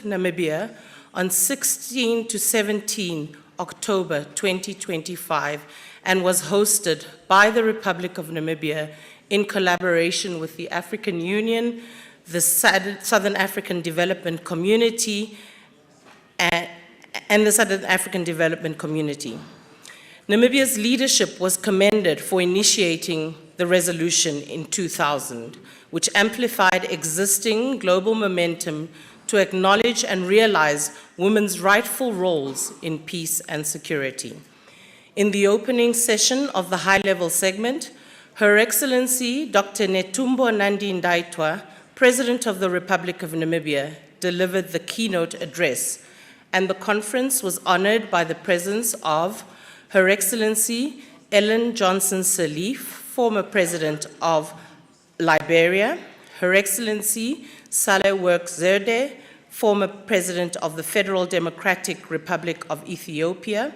Namibia, on 16 to 17 October 2025, and was hosted by the Republic of Namibia in collaboration with the African Union, the Southern African Development Community, and the Southern African Development Community. Namibia's leadership was commended for initiating the resolution in 2000, which amplified existing global momentum to acknowledge and realize women's rightful roles in peace and security. In the opening session of the high-level segment, Her Excellency Dr. Netumbo Nandi-Ndaitwah, President of the Republic of Namibia, delivered the keynote address, and the conference was honored by the presence of Her Excellency Ellen Johnson Sirleaf, former President of Liberia, Her Excellency Sahle-Work Zewde, former President of the Federal Democratic Republic of Ethiopia,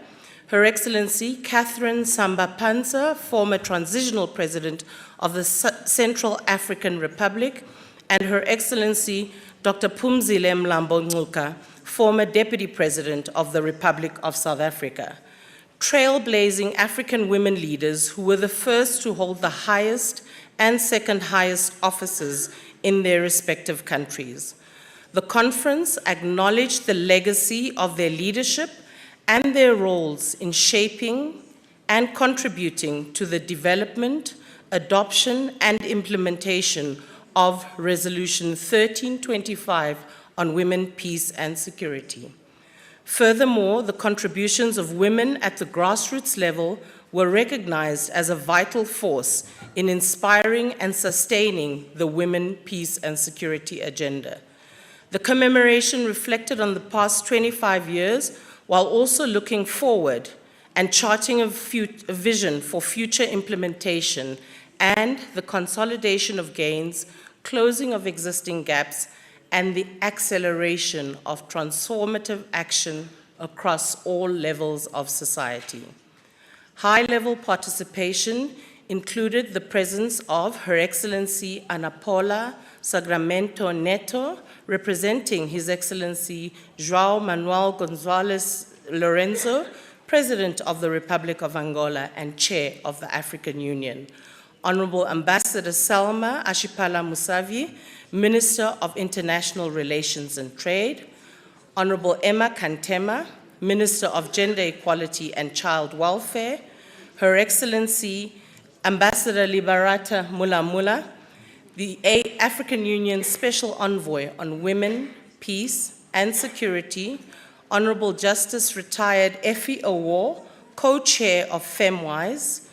Her Excellency Catherine Samba-Panza, former Transitional President of the Central African Republic, and Her Excellency Dr. Phumzile Mlambo-Ngcuka, former Deputy President of the Republic of South Africa. Trailblazing African women leaders who were the first to hold the highest and second highest offices in their respective countries. The conference acknowledged the legacy of their leadership and their roles in shaping and contributing to the development, adoption, and implementation of Resolution 1325 on women, peace, and security. Furthermore, the contributions of women at the grassroots level were recognized as a vital force in inspiring and sustaining the women, peace, and security agenda. The commemoration reflected on the past 25 years while also looking forward and charting a vision for future implementation and the consolidation of gains, closing of existing gaps, and the acceleration of transformative action across all levels of society. High-level participation included the presence of Her Excellency Ana Paula Sacramento Neto, representing His Excellency João Manuel Gonzalez Lorenzo, President of the Republic of Angola and Chair of the African Union, Honorable Ambassador Salma Ashipala Musavi, Minister of International Relations and Trade, Honorable Emma Kantema, Minister of Gender Equality and Child Welfare, Her Excellency Ambassador Liberata Mulamula, the African Union Special Envoy on Women, Peace and Security, Honorable Justice Retired Effie Awor, Co-Chair of FemWise,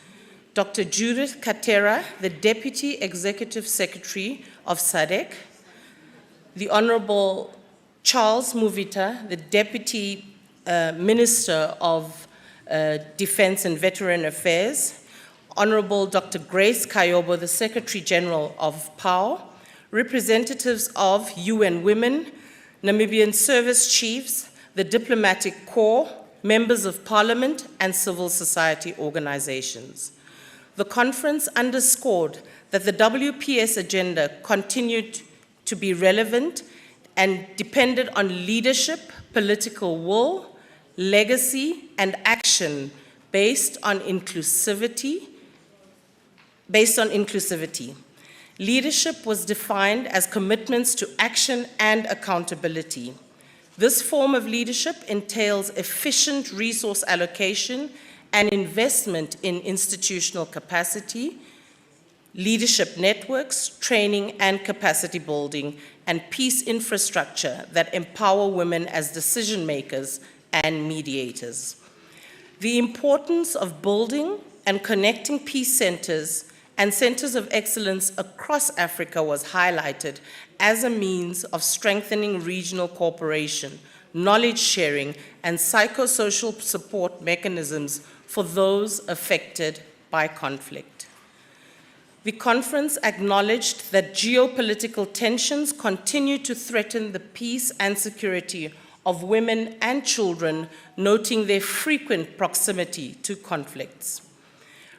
Dr. Judith Katera, the Deputy Executive Secretary of SADC, the Honorable Charles Muvita, the Deputy Minister of Defense and Veteran Affairs, Honorable Dr. Grace Kayobo, the Secretary General of PAO, representatives of UN Women, Namibian service chiefs, the diplomatic corps, members of parliament, and civil society organizations. The conference underscored that the WPS agenda continued to be relevant and depended on leadership, political will, legacy, and action based on inclusivity. Leadership was defined as commitments to action and accountability. This form of leadership entails efficient resource allocation and investment in institutional capacity, leadership networks, training and capacity building, and peace infrastructure that empower women as decision makers and mediators. The importance of building and connecting peace centers and centers of excellence across Africa was highlighted as a means of strengthening regional cooperation, knowledge sharing, and psychosocial support mechanisms for those affected by conflict. The conference acknowledged that geopolitical tensions continue to threaten the peace and security of women and children, noting their frequent proximity to conflicts.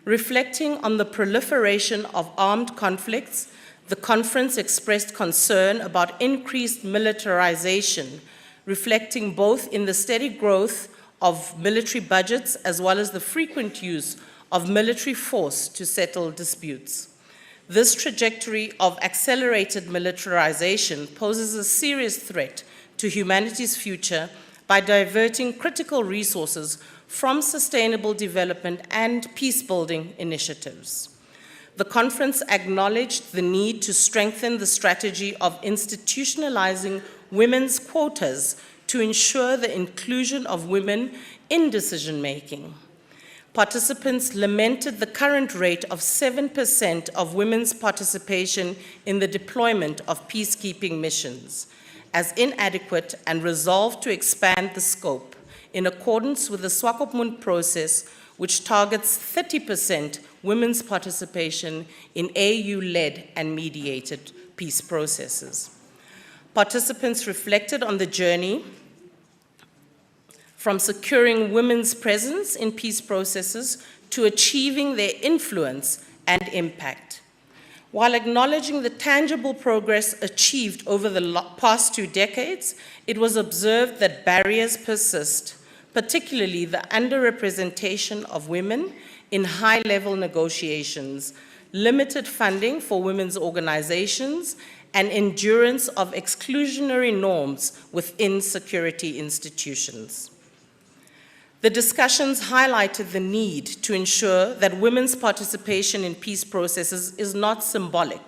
Reflecting on the proliferation of armed conflicts, the conference expressed concern about increased militarization, reflecting both in the steady growth of military budgets as well as the frequent use of military force to settle disputes. This trajectory of accelerated militarization poses a serious threat to humanity's future by diverting critical resources from sustainable development and peace-building initiatives. The conference acknowledged the need to strengthen the strategy of institutionalizing women's quotas to ensure the inclusion of women in decision-making. Participants lamented the current rate of 7% of women's participation in the deployment of peacekeeping missions as inadequate and resolved to expand the scope in accordance with the Swakopmund process, which targets 30% women's participation in AU-led and mediated peace processes. Participants reflected on the journey from securing women's presence in peace processes to achieving their influence and impact. While acknowledging the tangible progress achieved over the past 2 decades, it was observed that barriers persist, particularly the underrepresentation of women in high-level negotiations, limited funding for women's organizations, and endurance of exclusionary norms within security institutions. The discussions highlighted the need to ensure that women's participation in peace processes is not symbolic,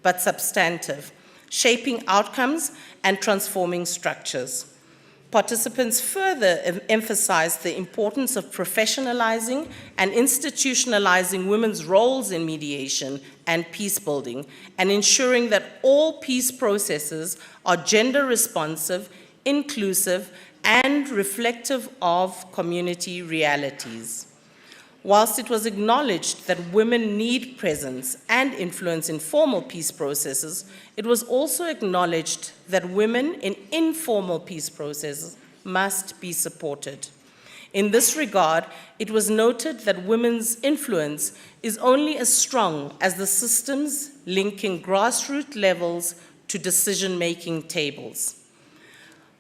but substantive, shaping outcomes and transforming structures. Participants further emphasized the importance of professionalizing and institutionalizing women's roles in mediation and peace building, and ensuring that all peace processes are gender responsive, inclusive, and reflective of community realities. Whilst it was acknowledged that women need presence and influence in formal peace processes, it was also acknowledged that women in informal peace processes must be supported. In this regard, it was noted that women's influence is only as strong as the systems linking grassroots levels to decision-making tables.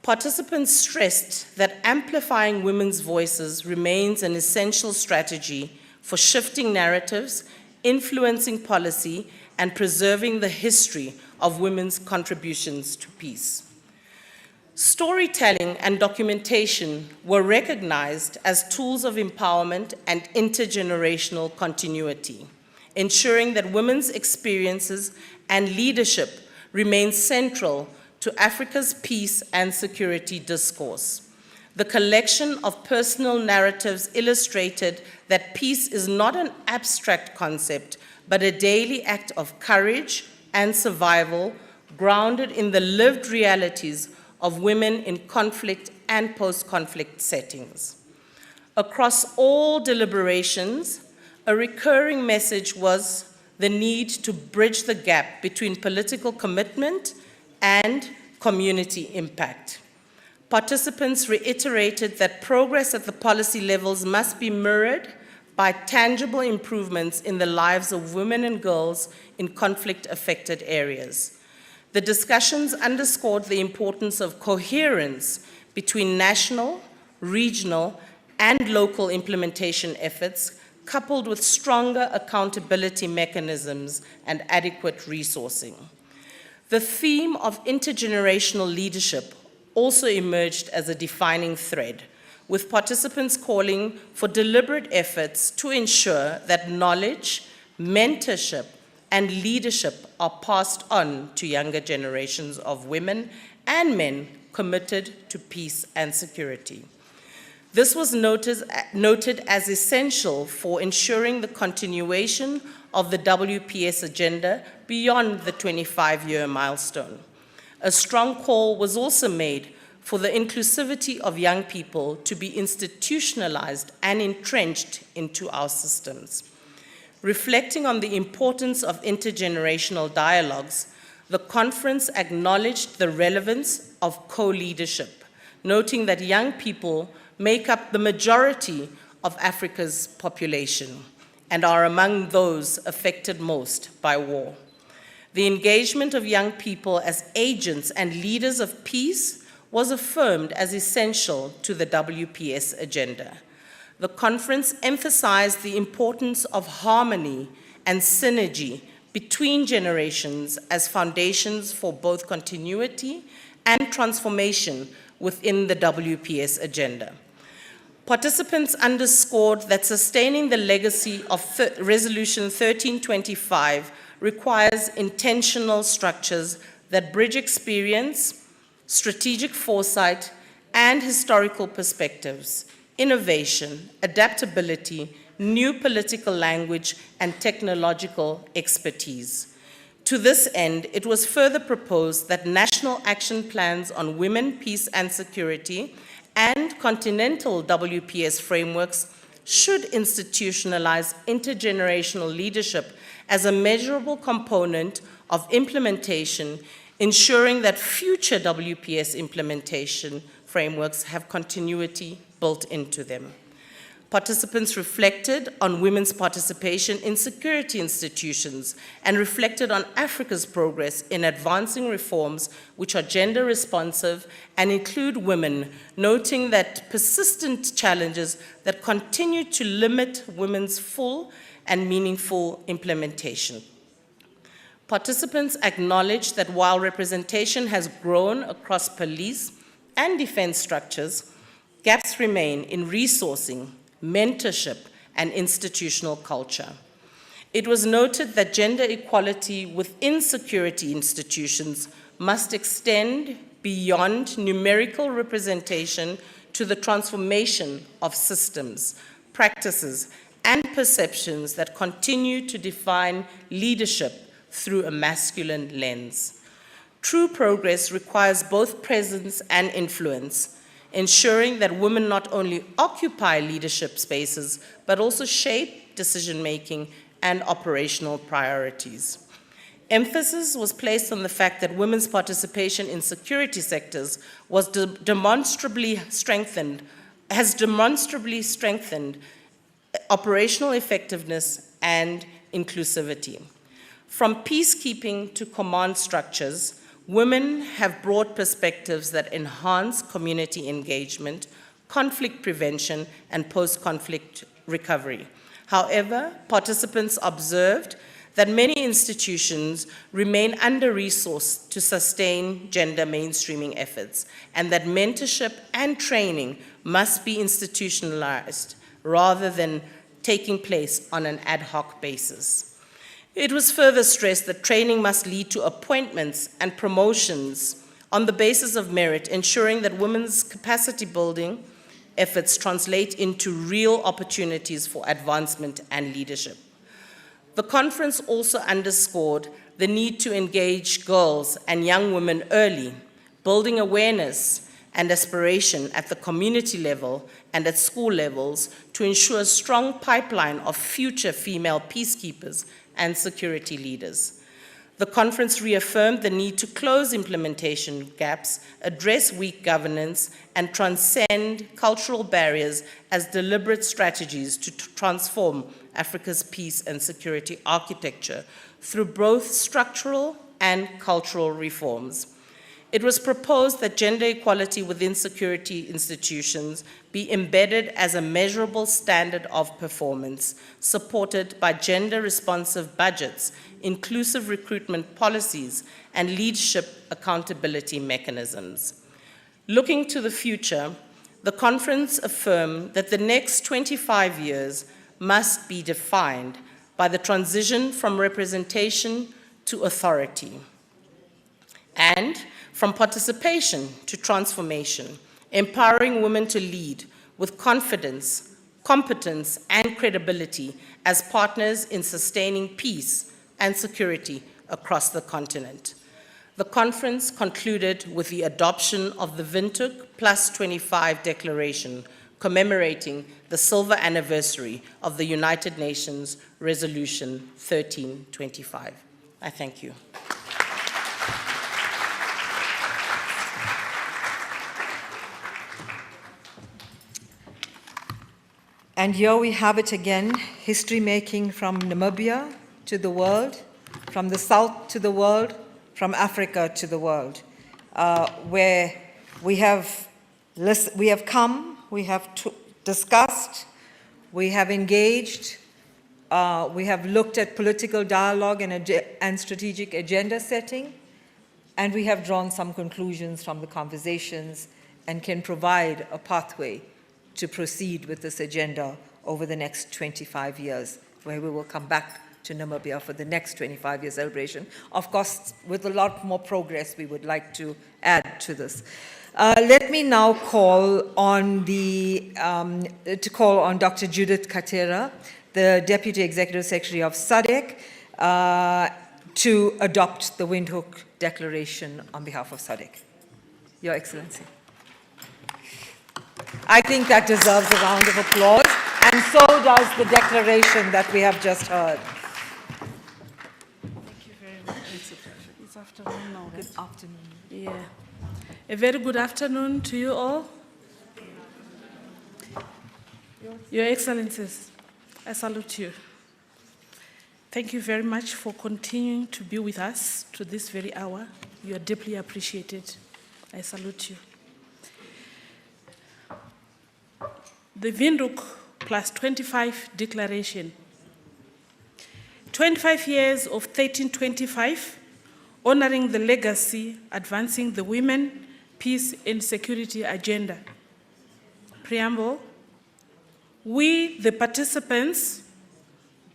Participants stressed that amplifying women's voices remains an essential strategy for shifting narratives, influencing policy, and preserving the history of women's contributions to peace. Storytelling and documentation were recognized as tools of empowerment and intergenerational continuity, ensuring that women's experiences and leadership remain central to Africa's peace and security discourse. The collection of personal narratives illustrated that peace is not an abstract concept, but a daily act of courage and survival grounded in the lived realities of women in conflict and post-conflict settings. Across all deliberations, a recurring message was the need to bridge the gap between political commitment and community impact. Participants reiterated that progress at the policy levels must be mirrored by tangible improvements in the lives of women and girls in conflict-affected areas. The discussions underscored the importance of coherence between national, regional, and local implementation efforts, coupled with stronger accountability mechanisms and adequate resourcing. The theme of intergenerational leadership also emerged as a defining thread, with participants calling for deliberate efforts to ensure that knowledge, mentorship, and leadership are passed on to younger generations of women and men committed to peace and security. This was noted as essential for ensuring the continuation of the WPS agenda beyond the 25-year milestone. A strong call was also made for the inclusivity of young people to be institutionalized and entrenched into our systems. Reflecting on the importance of intergenerational dialogues, the conference acknowledged the relevance of co-leadership, noting that young people make up the majority of Africa's population and are among those affected most by war. The engagement of young people as agents and leaders of peace was affirmed as essential to the WPS agenda. The conference emphasized the importance of harmony and synergy between generations as foundations for both continuity and transformation within the WPS agenda. Participants underscored that sustaining the legacy of Resolution 1325 requires intentional structures that bridge experience, strategic foresight, and historical perspectives, innovation, adaptability, new political language, and technological expertise. To this end, it was further proposed that national action plans on women, peace, and security and continental WPS frameworks should institutionalize intergenerational leadership as a measurable component of implementation, ensuring that future WPS implementation frameworks have continuity built into them. Participants reflected on women's participation in security institutions and reflected on Africa's progress in advancing reforms which are gender responsive and include women, noting that persistent challenges that continue to limit women's full and meaningful implementation. Participants acknowledged that while representation has grown across police and defense structures, gaps remain in resourcing, mentorship, and institutional culture. It was noted that gender equality within security institutions must extend beyond numerical representation to the transformation of systems, practices, and perceptions that continue to define leadership through a masculine lens. True progress requires both presence and influence, ensuring that women not only occupy leadership spaces, but also shape decision-making and operational priorities. Emphasis was placed on the fact that women's participation in security sectors has demonstrably strengthened operational effectiveness and inclusivity. From peacekeeping to command structures, women have brought perspectives that enhance community engagement, conflict prevention, and post-conflict recovery. However, participants observed that many institutions remain under-resourced to sustain gender mainstreaming efforts, and that mentorship and training must be institutionalized rather than taking place on an ad hoc basis. It was further stressed that training must lead to appointments and promotions on the basis of merit, ensuring that women's capacity building efforts translate into real opportunities for advancement and leadership. The conference also underscored the need to engage girls and young women early, building awareness and aspiration at the community level and at school levels to ensure a strong pipeline of future female peacekeepers and security leaders. The conference reaffirmed the need to close implementation gaps, address weak governance, and transcend cultural barriers as deliberate strategies to transform Africa's peace and security architecture through both structural and cultural reforms. It was proposed that gender equality within security institutions be embedded as a measurable standard of performance, supported by gender-responsive budgets, inclusive recruitment policies, and leadership accountability mechanisms. Looking to the future, the conference affirmed that the next 25 years must be defined by the transition from representation to authority, and from participation to transformation, empowering women to lead with confidence, competence, and credibility as partners in sustaining peace and security across the continent. The conference concluded with the adoption of the Windhoek Plus 25 Declaration, commemorating the silver anniversary of the United Nations Resolution 1325. I thank you. And here we have it again, history making from Namibia to the world, from the South to the world, from Africa to the world, where We have come, we have discussed, we have engaged, we have looked at political dialogue and strategic agenda setting, and we have drawn some conclusions from the conversations and can provide a pathway to proceed with this agenda over the next 25 years, where we will come back to Namibia for the next 25-year celebration. Of course, with a lot more progress we would like to add to this. Let me now call on Dr. Judith Katera, the Deputy Executive Secretary of SADC, to adopt the Windhoek Declaration on behalf of SADC. Your Excellency. I think that deserves a round of applause, and so does the declaration that we have just heard. Thank you very much. It's afternoon now. Good afternoon. Yeah. A very good afternoon to you all. Your Excellencies, I salute you. Thank you very much for continuing to be with us to this very hour. You are deeply appreciated. I salute you. The Windhoek plus 25 Declaration. 25 years of 1325, honoring the legacy, advancing the women, peace and security agenda. Preamble. We, the participants,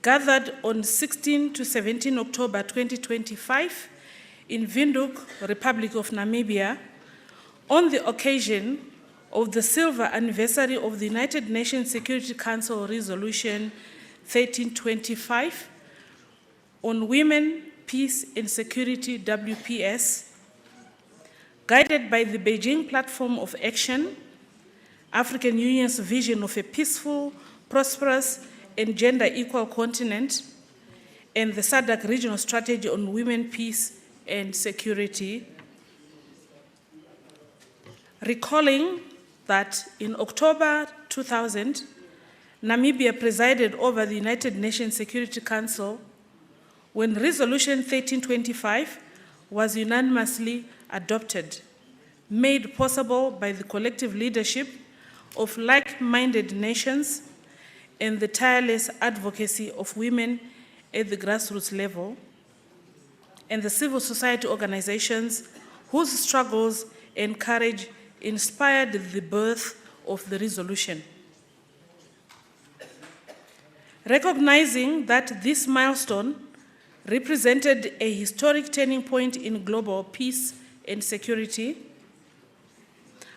gathered on 16 to 17 October 2025 in Windhoek, Republic of Namibia, on the occasion of the silver anniversary of the United Nations Security Council Resolution 1325 on Women, Peace and Security, WPS, guided by the Beijing Platform of Action, African Union's vision of a peaceful, prosperous, and gender-equal continent, and the SADC Regional Strategy on Women, Peace and Security, recalling that in October 2000, Namibia presided over the United Nations Security Council when Resolution 1325 was unanimously adopted, made possible by the collective leadership of like-minded nations and the tireless advocacy of women at the grassroots level, and the civil society organizations whose struggles and courage inspired the birth of the resolution. Recognizing that this milestone represented a historic turning point in global peace and security,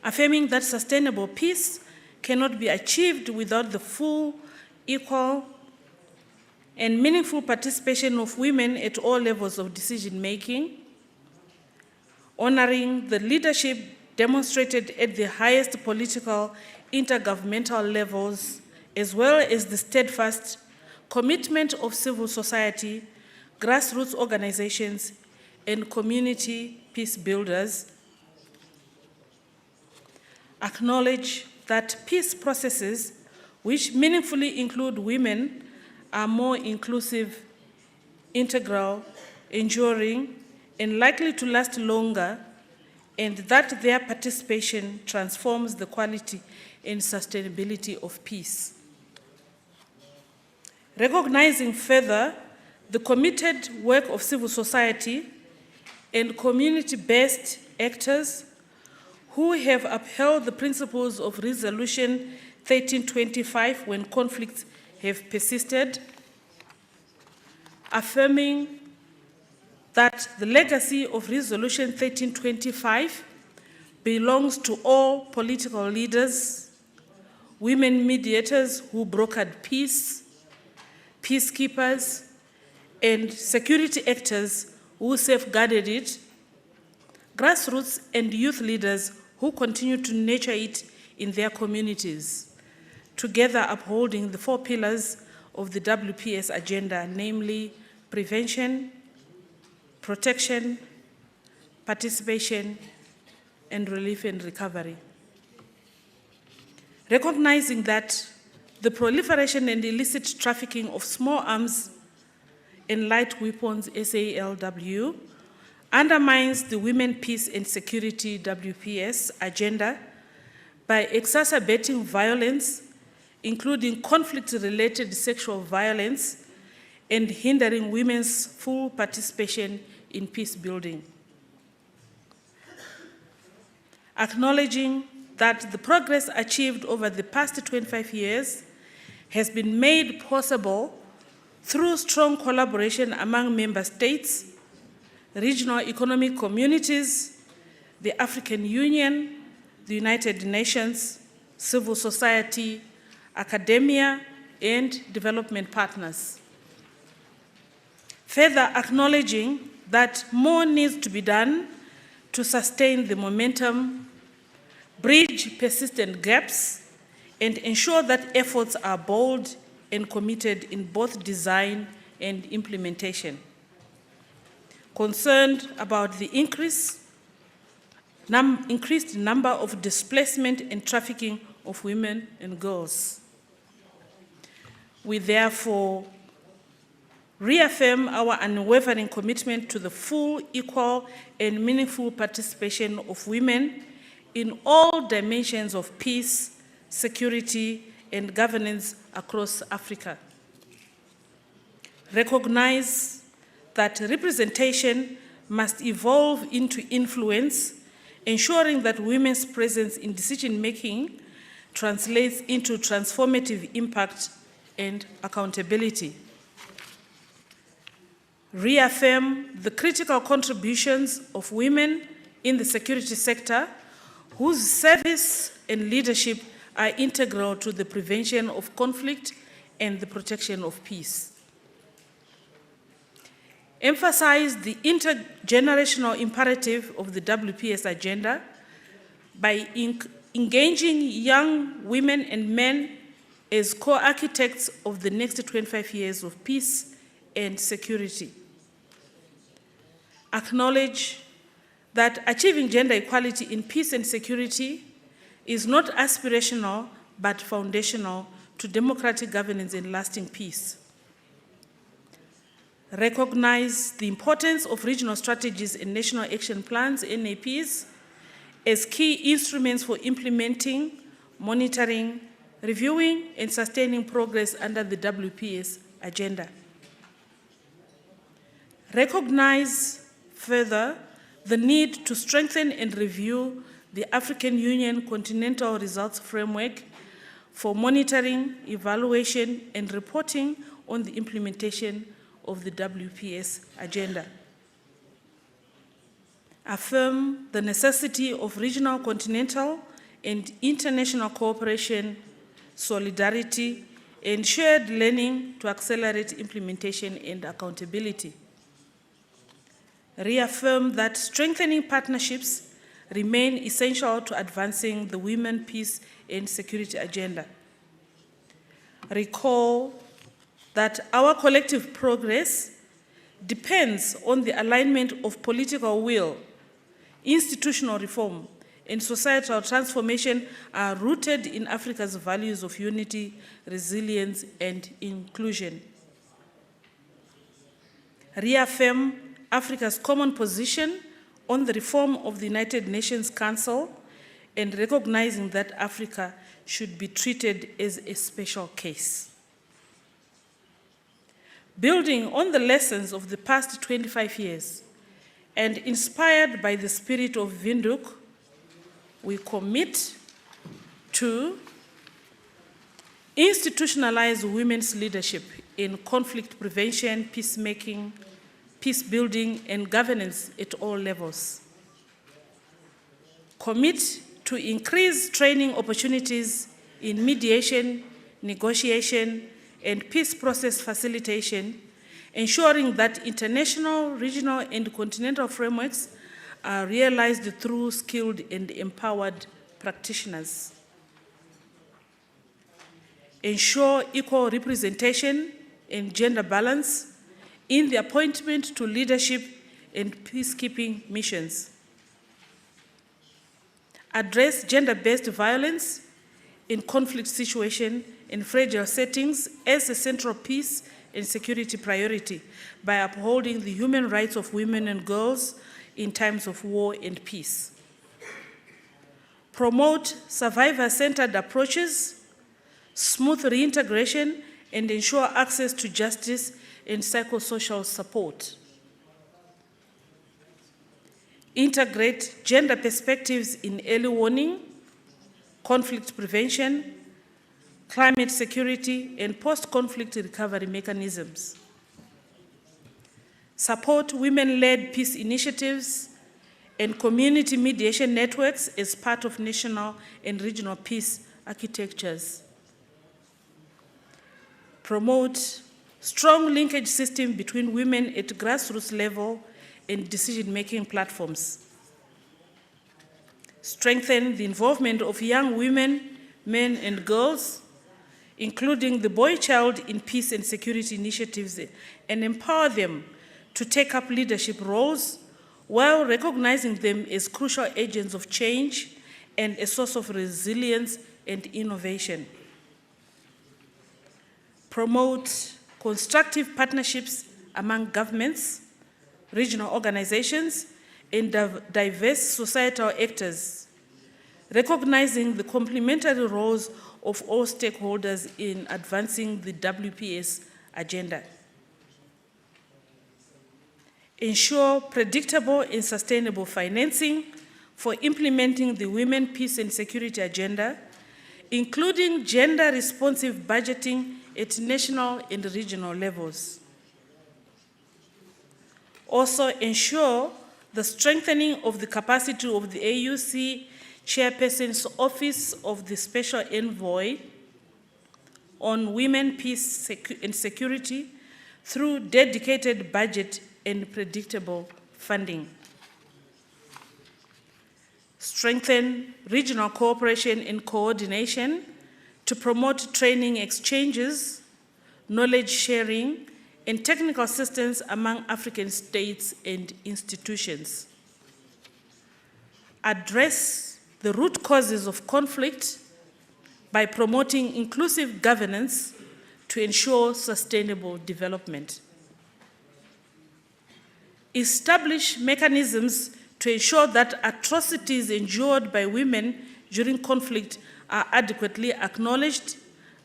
affirming that sustainable peace cannot be achieved without the full, equal, and meaningful participation of women at all levels of decision-making, honoring the leadership demonstrated at the highest political intergovernmental levels, as well as the steadfast commitment of civil society, grassroots organizations, and community peace builders, acknowledge that peace processes which meaningfully include women are more inclusive, integral, enduring, and likely to last longer, and that their participation transforms the quality and sustainability of peace. Recognizing further the committed work of civil society and community-based actors who have upheld the principles of Resolution 1325 when conflicts have persisted, affirming that the legacy of Resolution 1325 belongs to all political leaders, women mediators who brokered peace, peacekeepers, and security actors who safeguarded it, grassroots and youth leaders who continue to nurture it in their communities, together upholding the 4 pillars of the WPS agenda, namely prevention, protection, participation, and relief and recovery. Recognizing that the proliferation and illicit trafficking of small arms and light weapons, SALW, undermines the Women, Peace and Security WPS agenda by exacerbating violence, including conflict-related sexual violence, and hindering women's full participation in peace building. Acknowledging that the progress achieved over the past 25 years has been made possible through strong collaboration among member states, regional economic communities, the African Union, the United Nations, civil society, academia, and development partners. Further acknowledging that more needs to be done to sustain the momentum, bridge persistent gaps, and ensure that efforts are bold and committed in both design and implementation. Concerned about the increased number of displacement and trafficking of women and girls. We therefore reaffirm our unwavering commitment to the full, equal, and meaningful participation of women in all dimensions of peace, security, and governance across Africa. Recognize that representation must evolve into influence, ensuring that women's presence in decision-making translates into transformative impact and accountability. Reaffirm the critical contributions of women in the security sector, whose service and leadership are integral to the prevention of conflict and the protection of peace. Emphasize the intergenerational imperative of the WPS agenda by engaging young women and men as co-architects of the next 25 years of peace and security. Acknowledge that achieving gender equality in peace and security is not aspirational but foundational to democratic governance and lasting peace. Recognize the importance of regional strategies and national action plans, NAPs, as key instruments for implementing, monitoring, reviewing, and sustaining progress under the WPS agenda. Recognize further the need to strengthen and review the African Union Continental Results Framework for monitoring, evaluation, and reporting on the implementation of the WPS agenda. Affirm the necessity of regional, continental, and international cooperation, solidarity, and shared learning to accelerate implementation and accountability. Reaffirm that strengthening partnerships remain essential to advancing the women, peace, and security agenda. Recall that our collective progress depends on the alignment of political will, institutional reform, and societal transformation are rooted in Africa's values of unity, resilience, and inclusion. Reaffirm Africa's common position on the reform of the United Nations Council and recognizing that Africa should be treated as a special case. Building on the lessons of the past 25 years and inspired by the spirit of Windhoek, we commit to institutionalize women's leadership in conflict prevention, peacemaking, peace building, and governance at all levels. Commit to increase training opportunities in mediation, negotiation, and peace process facilitation, ensuring that international, regional, and continental frameworks are realized through skilled and empowered practitioners. Ensure equal representation and gender balance in the appointment to leadership and peacekeeping missions. Address gender-based violence in conflict situations and fragile settings as a central peace and security priority by upholding the human rights of women and girls in times of war and peace. Promote survivor-centered approaches, smooth reintegration, and ensure access to justice and psychosocial support. Integrate gender perspectives in early warning, conflict prevention, climate security, and post-conflict recovery mechanisms. Support women-led peace initiatives and community mediation networks as part of national and regional peace architectures. Promote strong linkage system between women at grassroots level and decision-making platforms. Strengthen the involvement of young women, men, and girls, including the boy child in peace and security initiatives, and empower them to take up leadership roles while recognizing them as crucial agents of change and a source of resilience and innovation. Promote constructive partnerships among governments, regional organizations, and diverse societal actors, recognizing the complementary roles of all stakeholders in advancing the WPS agenda. Ensure predictable and sustainable financing for implementing the Women, Peace and Security agenda, including gender-responsive budgeting at national and regional levels. Also ensure the strengthening of the capacity of the AUC Chairperson's Office of the Special Envoy on Women, Peace and Security through dedicated budget and predictable funding. Strengthen regional cooperation and coordination to promote training exchanges, knowledge sharing, and technical assistance among African states and institutions. Address the root causes of conflict by promoting inclusive governance to ensure sustainable development. Establish mechanisms to ensure that atrocities endured by women during conflict are adequately acknowledged,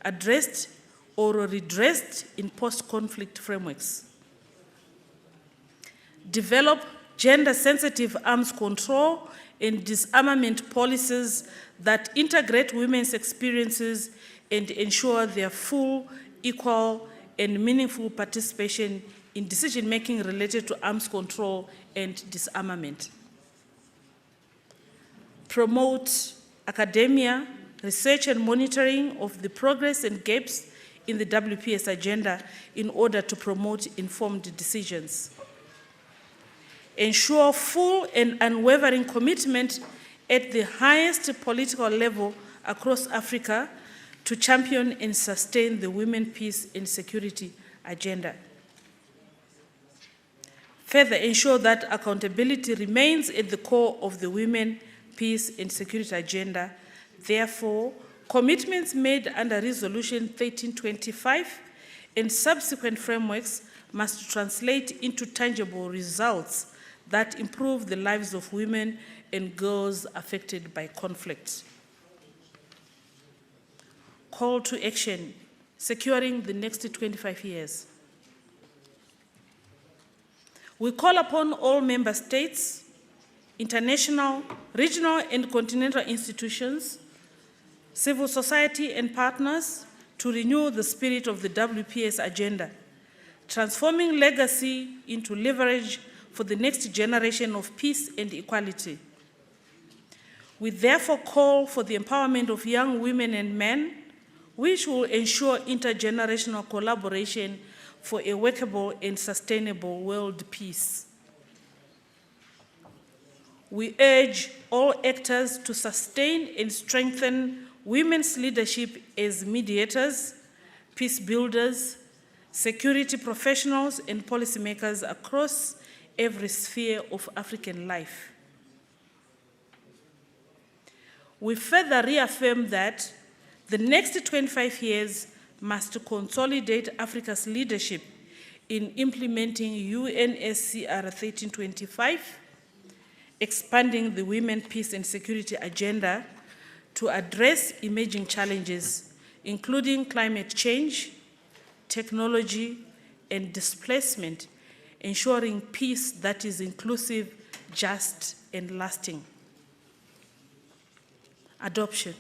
addressed, or redressed in post-conflict frameworks. Develop gender-sensitive arms control and disarmament policies that integrate women's experiences and ensure their full, equal, and meaningful participation in decision-making related to arms control and disarmament. Promote academia, research, and monitoring of the progress and gaps in the WPS agenda in order to promote informed decisions. Ensure full and unwavering commitment at the highest political level across Africa to champion and sustain the Women, Peace and Security agenda. Further, ensure that accountability remains at the core of the Women, Peace and Security agenda. Therefore, commitments made under Resolution 1325 and subsequent frameworks must translate into tangible results that improve the lives of women and girls affected by conflict. Call to action, securing the next 25 years. We call upon all member states, international, regional, and continental institutions, civil society, and partners to renew the spirit of the WPS agenda, transforming legacy into leverage for the next generation of peace and equality. We therefore call for the empowerment of young women and men, which will ensure intergenerational collaboration for a workable and sustainable world peace. We urge all actors to sustain and strengthen women's leadership as mediators, peace builders, security professionals, and policymakers across every sphere of African life. We further reaffirm that the next 25 years must consolidate Africa's leadership in implementing UNSCR 1325 expanding the Women, Peace and Security agenda to address emerging challenges, including climate change, technology, and displacement, ensuring peace that is inclusive, just, and lasting. Adoption.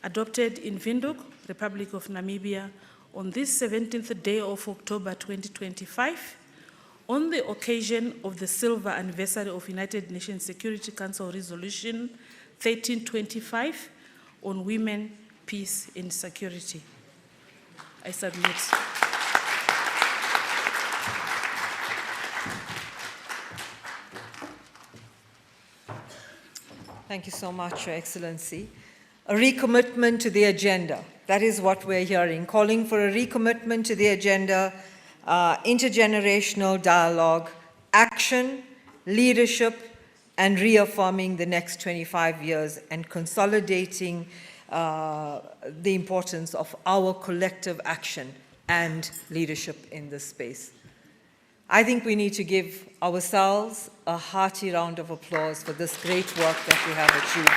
Adopted in Windhoek, Republic of Namibia, on this 17th day of October 2025, on the occasion of the silver anniversary of United Nations Security Council Resolution 1325 on women, peace, and security. I submit. Thank you so much, Your Excellency. A recommitment to the agenda. That is what we're hearing, calling for a recommitment to the agenda, intergenerational dialogue, action, leadership, and reaffirming the next 25 years and consolidating the importance of our collective action and leadership in this space. I think we need to give ourselves a hearty round of applause for this great work that we have achieved.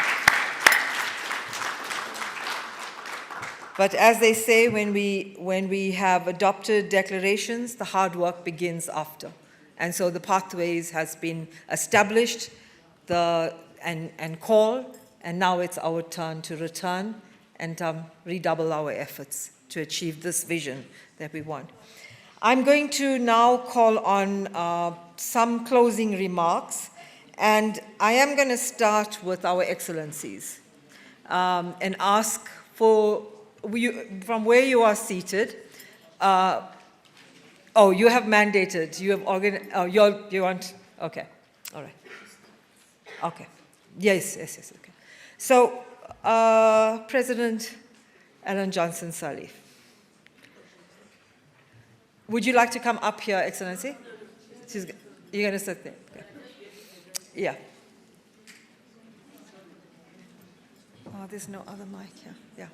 But as they say, when we have adopted declarations, the hard work begins after. And so the pathways has been established and called, and now it's our turn to return and redouble our efforts to achieve this vision that we want. I'm going to now call on some closing remarks, and I am going to start with our excellencies and ask for, from where you are seated, oh, you have mandated, you have organized, oh, you want, okay, all right. Okay, yes, okay. So, President Ellen Johnson Sirleaf, would you like to come up here, Excellency? You're going to sit there. Okay. Yeah. Oh, there's no other mic here. Yeah.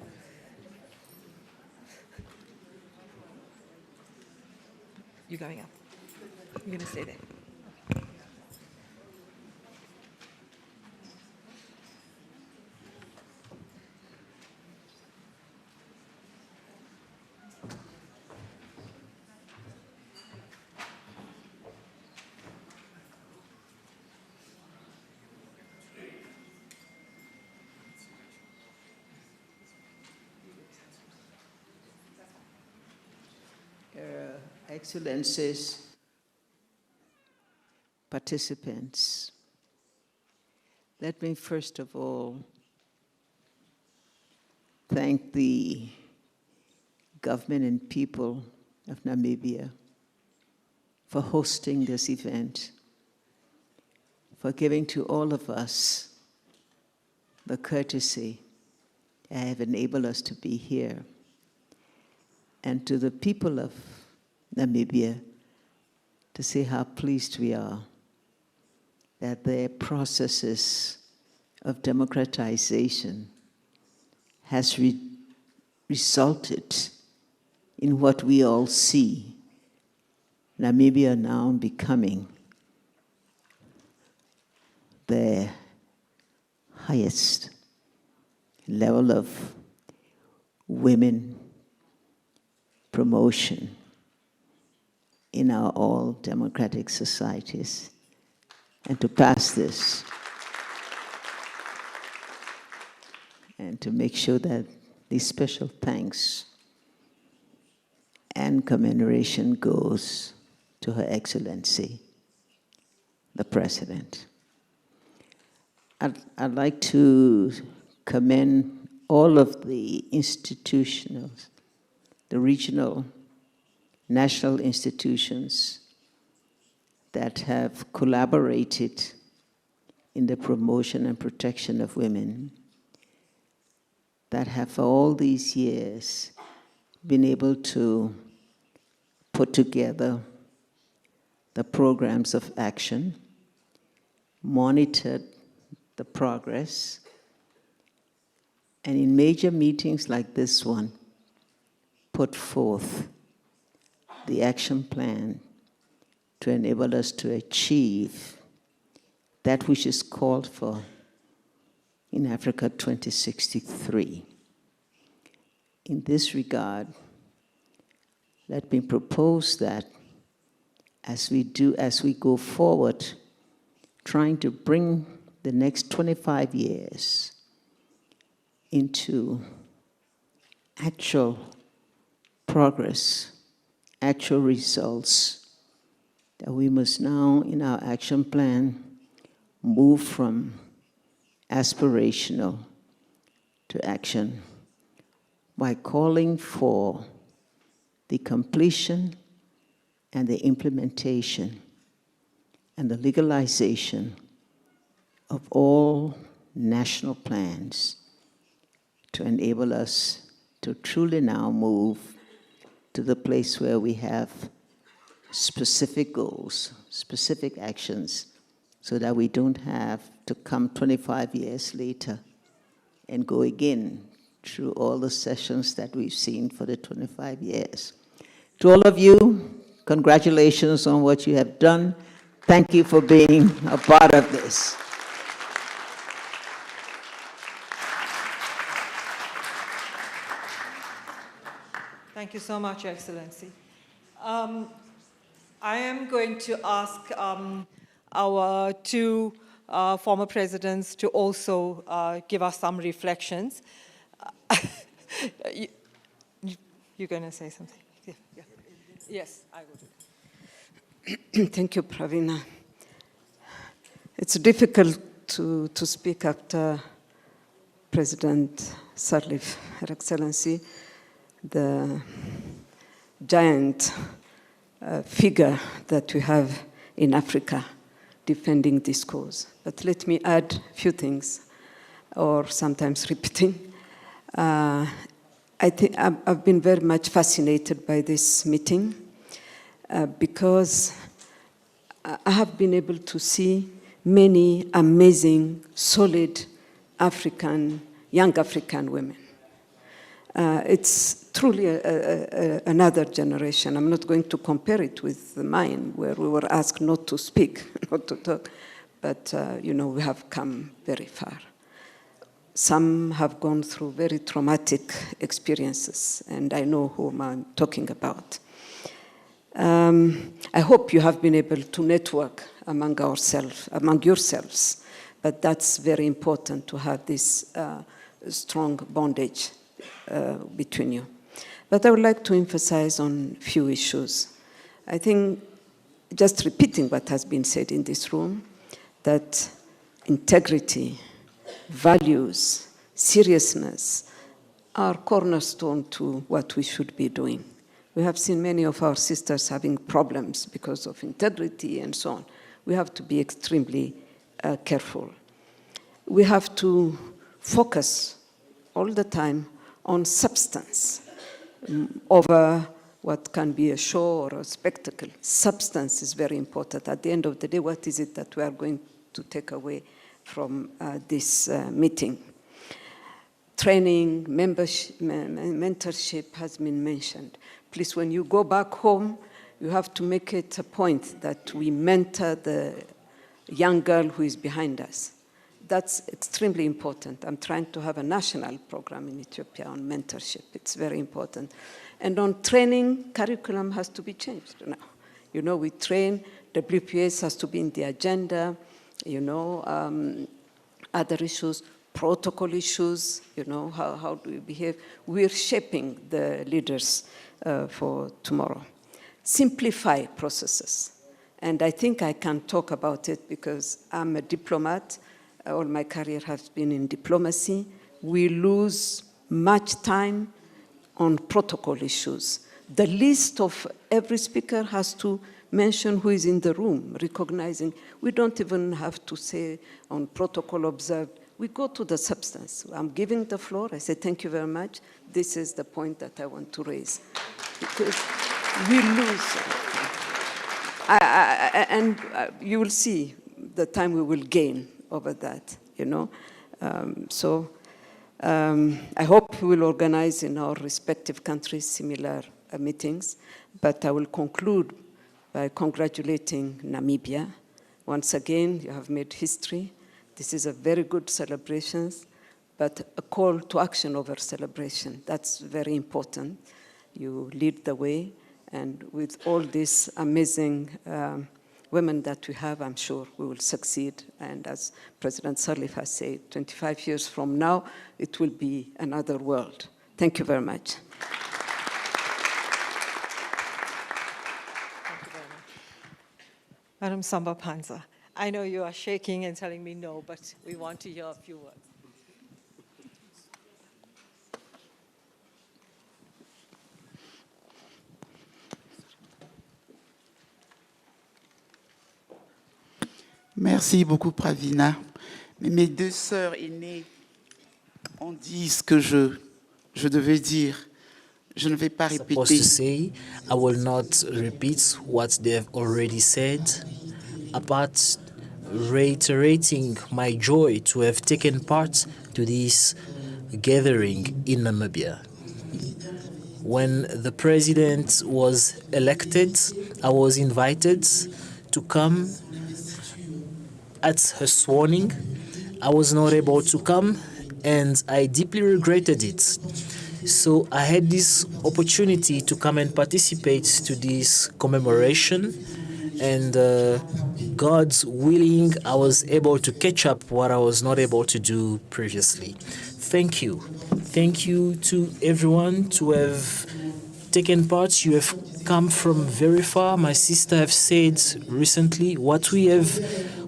You're going up. You're going to stay there. Excellencies, participants, let me first of all thank the government and people of Namibia for hosting this event, for giving to all of us the courtesy that have enabled us to be here, and to the people of Namibia to say how pleased we are that their processes of democratization has resulted in what we all see, Namibia now becoming the highest level of women promotion in our all democratic societies. And to pass this, and to make sure that these special thanks and commemoration goes to Her Excellency, the President. I'd like to commend all of the institutionals, the regional, national institutions that have collaborated in the promotion and protection of women, that have for all these years been able to put together the programs of action, monitored the progress, and in major meetings like this one, put forth the action plan to enable us to achieve that which is called for in Africa 2063. In this regard, let me propose that as we go forward, trying to bring the next 25 years into actual progress, actual results, that we must now, in our action plan, move from aspirational to action by calling for the completion and the implementation and the legalization of all national plans to enable us to truly now move to the place where we have specific goals, specific actions, so that we don't have to come 25 years later and go again through all the sessions that we've seen for the 25 years. To all of you, congratulations on what you have done. Thank you for being a part of this. Thank you so much, Excellency. I am going to ask our two former presidents to also give us some reflections. You're going to say something? Yeah, yeah. Yes, I will. Thank you, Pravina. It's difficult to speak after President Sirleaf, Her Excellency, the giant figure that we have in Africa defending this cause. But let me add a few things, or sometimes repeating. I think I've been very much fascinated by this meeting because I have been able to see many amazing, solid young African women. It's truly another generation. I'm not going to compare it with mine, where we were asked not to speak, not to talk, but we have come very far. Some have gone through very traumatic experiences, and I know whom I'm talking about. I hope you have been able to network among yourselves, but that's very important to have this strong bondage between you. But I would like to emphasize on a few issues. I think, just repeating what has been said in this room, that integrity, values, seriousness are cornerstone to what we should be doing. We have seen many of our sisters having problems because of integrity and so on. We have to be extremely careful. We have to focus all the time on substance over what can be a show or a spectacle. Substance is very important. At the end of the day, what is it that we are going to take away from this meeting? Training, membership, mentorship has been mentioned. Please, when you go back home, you have to make it a point that we mentor the young girl who is behind us. That's extremely important. I'm trying to have a national program in Ethiopia on mentorship. It's very important. And on training, curriculum has to be changed now. We train, WPS has to be in the agenda, other issues, protocol issues, how do we behave? We're shaping the leaders for tomorrow. Simplify processes. And I think I can talk about it because I'm a diplomat. All my career has been in diplomacy. We lose much time on protocol issues. The list of every speaker has to mention who is in the room, recognizing. We don't even have to say on protocol observed. We go to the substance. I'm giving the floor. I say, thank you very much. This is the point that I want to raise. Because we lose. And you will see the time we will gain over that, I hope we will organize in our respective countries similar meetings, but I will conclude by congratulating Namibia, Once again, you have made history. This is a very good celebration, but a call to action over celebration. That's very important. You lead the way, and with all these amazing women that we have, I'm sure we will succeed. And as President Sirleaf has said, 25 years from now, it will be another world. Thank you very much. Madam Samba Panza, I know you are shaking and telling me no, but we want to hear a few words. Merci beaucoup, Pravina. Mais mes deux sœurs aînées ont dit ce que je devais dire. Je ne vais pas Supposed répéter. to say, I will not repeat what they've already said, apart reiterating my joy to have taken part to this gathering in Namibia. When the president was elected, I was invited to come at her swearing. I was not able to come, and I deeply regretted it. So I had this opportunity to come and participate to this commemoration, and God's willing, I was able to catch up what I was not able to do previously. Thank you. Thank you to everyone to have taken part. You have come from very far. My sister have said recently what we have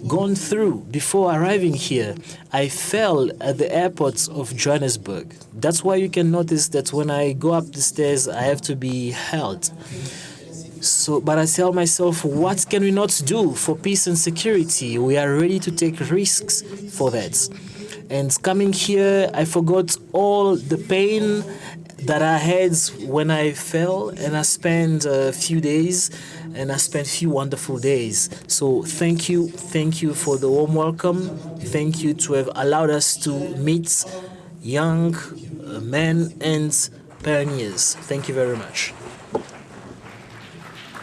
gone through before arriving here. I fell at the airport of Johannesburg. That's why you can notice that when I go up the stairs, I have to be held. So, but I tell myself, what can we not do for peace and security? We are ready to take risks for that. And coming here, I forgot all the pain that I had when I fell, and I spent a few days, and I spent a few wonderful days. So thank you for the warm welcome. Thank you to have allowed us to meet young men and pioneers. Thank you very much.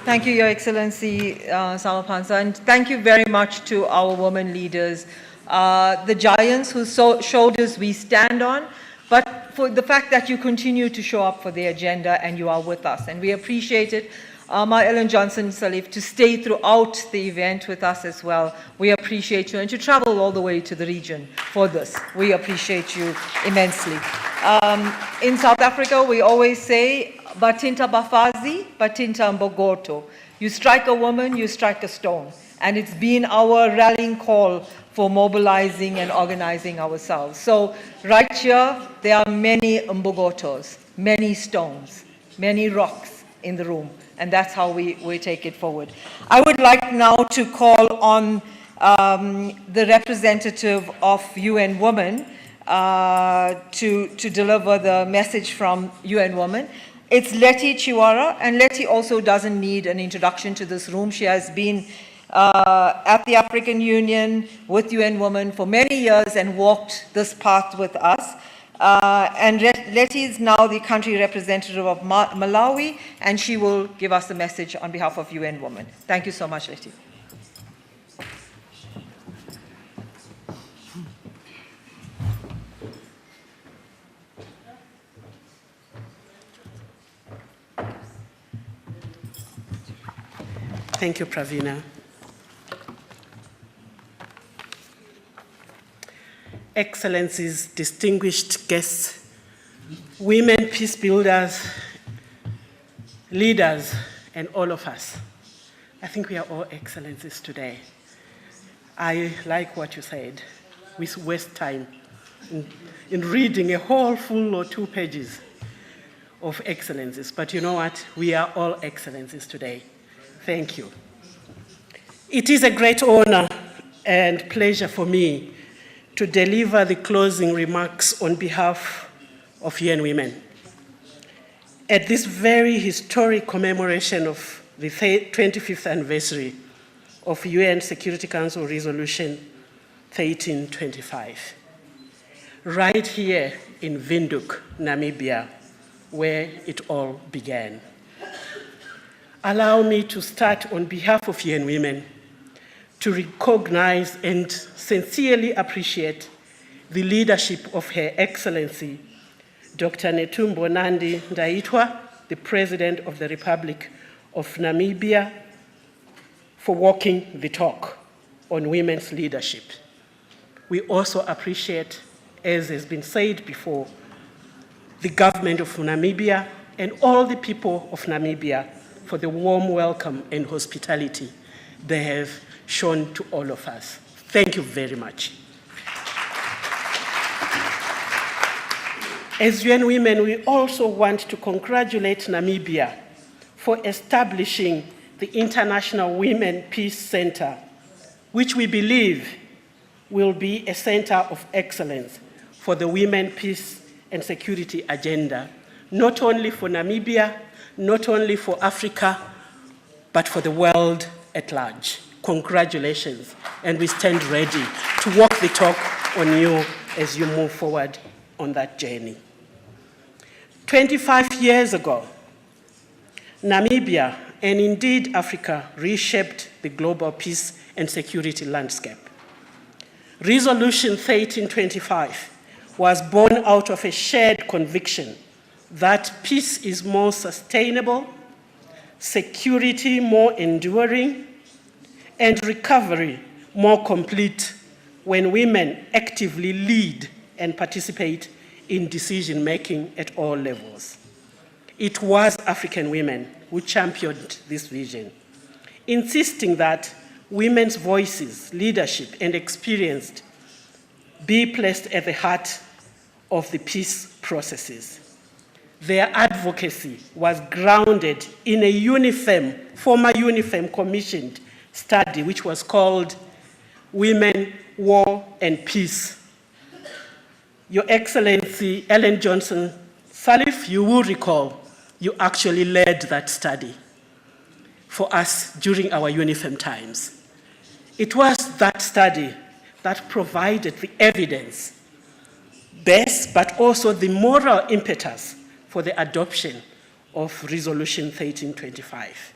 Thank you, Your Excellency Samba Panza, and thank you very much to our women leaders, the giants whose shoulders we stand on, but for the fact that you continue to show up for the agenda and you are with us. And we appreciate it. My Ellen Johnson Sirleaf, to stay throughout the event with us as well. We appreciate you, and to travel all the way to the region for this. We appreciate you immensely. In South Africa, we always say, Batinta Bafazi, Batinta Mbogoto. You strike a woman, you strike a stone. And it's been our rallying call for mobilizing and organizing ourselves. So right here, there are many Mbogotos, many stones, many rocks in the room. And that's how we take it forward. I would like now to call on the representative of UN Women to deliver the message from UN Women. It's Letty Chiwara, and Letty also doesn't need an introduction to this room. She has been at the African Union with UN Women for many years and walked this path with us. And Letty is now the country representative of Malawi, and she will give us the message on behalf of UN Women. Thank you so much, Letty. Thank you, Pravina. Excellencies, distinguished guests, women peace builders, leaders, and all of us. I think we are all excellencies today. I like what you said. We waste time in reading a whole full or 2 pages of excellencies. But you know what? We are all excellencies today. Thank you. It is a great honor and pleasure for me to deliver the closing remarks on behalf of UN Women. At this very historic commemoration of the 25th anniversary of UN Security Council Resolution 1325, right here in Windhoek, Namibia, where it all began. Allow me to start on behalf of UN Women to recognize and sincerely appreciate the leadership of Her Excellency, Dr. Netumbo Nandi-Ndaitwah, the President of the Republic of Namibia, for walking the talk on women's leadership. We also appreciate, as has been said before, the government of Namibia and all the people of Namibia for the warm welcome and hospitality they have shown to all of us. Thank you very much. As UN Women, we also want to congratulate Namibia for establishing the International Women Peace Center, which we believe will be a center of excellence for the women peace and security agenda, not only for Namibia, not only for Africa, but for the world at large. Congratulations, and we stand ready to walk the talk on you as you move forward on that journey. 25 years ago, Namibia, and indeed Africa, reshaped the global peace and security landscape. Resolution 1325 was born out of a shared conviction that peace is more sustainable, security more enduring, and recovery more complete when women actively lead and participate in decision-making at all levels. It was African women who championed this vision, insisting that women's voices, leadership, and experience be placed at the heart of the peace processes. Their advocacy was grounded in a former UNIFEM commissioned study, which was called Women, War, and Peace. Your Excellency Ellen Johnson Sirleaf, you will recall, you actually led that study for us during our UNIFEM times. It was that study that provided the evidence base, but also the moral impetus for the adoption of Resolution 1325.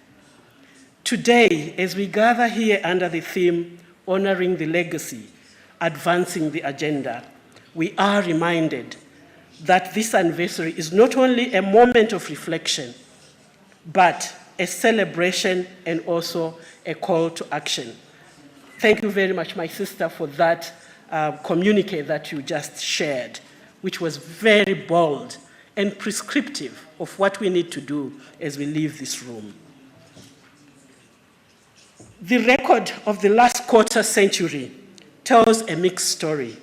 Today, as we gather here under the theme, Honoring the Legacy, Advancing the Agenda, we are reminded that this anniversary is not only a moment of reflection, but a celebration and also a call to action. Thank you very much, my sister, for that communique that you just shared, which was very bold and prescriptive of what we need to do as we leave this room. The record of the last quarter century tells a mixed story.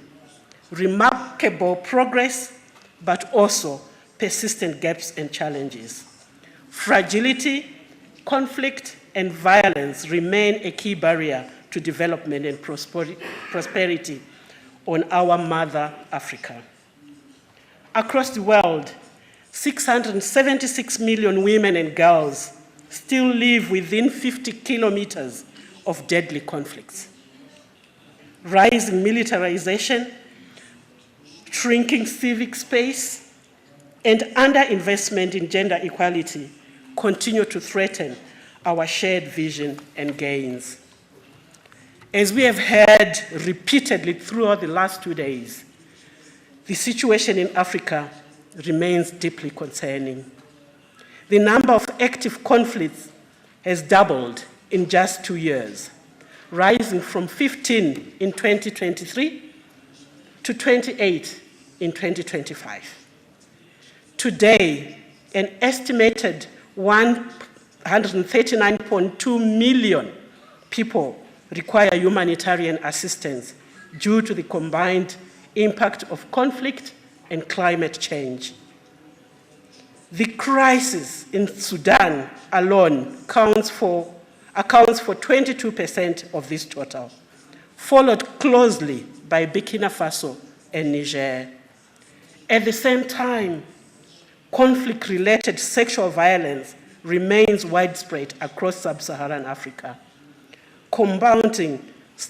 Remarkable progress, but also persistent gaps and challenges. Fragility, conflict, and violence remain a key barrier to development and prosperity on our mother Africa. Across the world, 676 million women and girls still live within 50 kilometers of deadly conflicts. Rising militarization, shrinking civic space, and underinvestment in gender equality continue to threaten our shared vision and gains. As we have heard repeatedly throughout the last 2 days, the situation in Africa remains deeply concerning. The number of active conflicts has doubled in just 2 years, rising from 15 in 2023 to 28 in 2025. Today, an estimated 139.2 million people require humanitarian assistance due to the combined impact of conflict and climate change. The crisis in Sudan alone accounts for 22% of this total, followed closely by Burkina Faso and Niger. At the same time, conflict-related sexual violence remains widespread across sub-Saharan Africa, compounding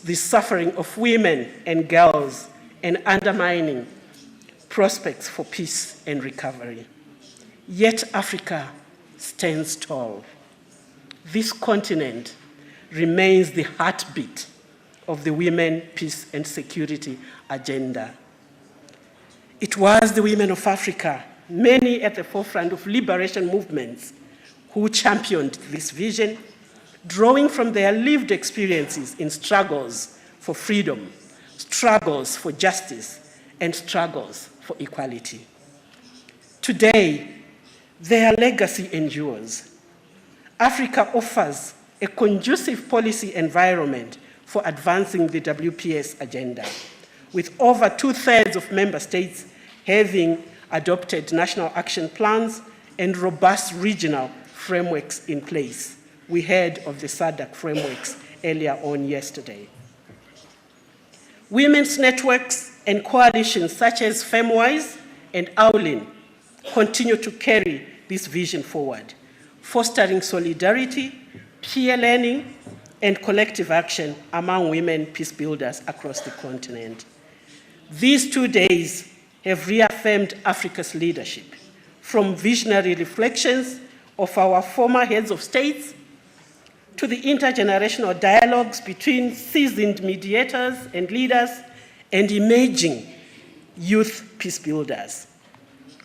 the suffering of women and girls and undermining prospects for peace and recovery. Yet Africa stands tall. This continent remains the heartbeat of the Women, Peace and Security agenda. It was the women of Africa, many at the forefront of liberation movements, who championed this vision, drawing from their lived experiences in struggles for freedom, struggles for justice, and struggles for equality. Today, their legacy endures. Africa offers a conducive policy environment for advancing the WPS agenda, with over 2/3 of member states having adopted national action plans and robust regional frameworks in place. We heard of the SADC frameworks earlier on yesterday. Women's networks and coalitions such as FemWise and AULIN continue to carry this vision forward, fostering solidarity, peer learning, and collective action among women peace builders across the continent. These 2 days have reaffirmed Africa's leadership, from visionary reflections of our former heads of states to the intergenerational dialogues between seasoned mediators and leaders and emerging youth peace builders.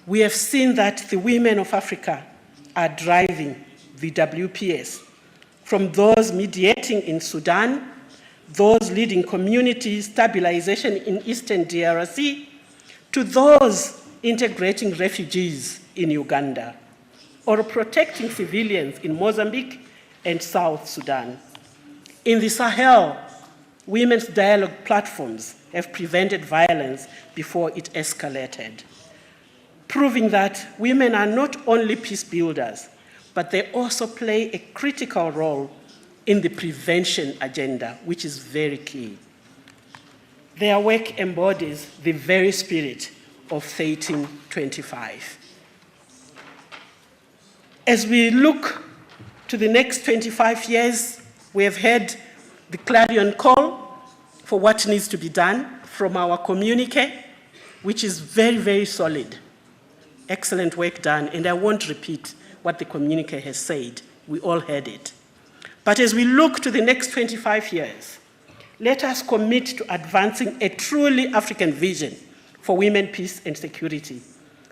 We have seen that the women of Africa are driving the WPS, from those mediating in Sudan, those leading community stabilization in Eastern DRC, to those integrating refugees in Uganda, or protecting civilians in Mozambique and South Sudan. In the Sahel, women's dialogue platforms have prevented violence before it escalated, proving that women are not only peace builders, but they also play a critical role in the prevention agenda, which is very key. Their work embodies the very spirit of 1325. As we look to the next 25 years, we have heard the clarion call for what needs to be done from our communique, which is very, very solid. Excellent work done, and I won't repeat what the communique has said. We all heard it. But as we look to the next 25 years, let us commit to advancing a truly African vision for women, peace, and security,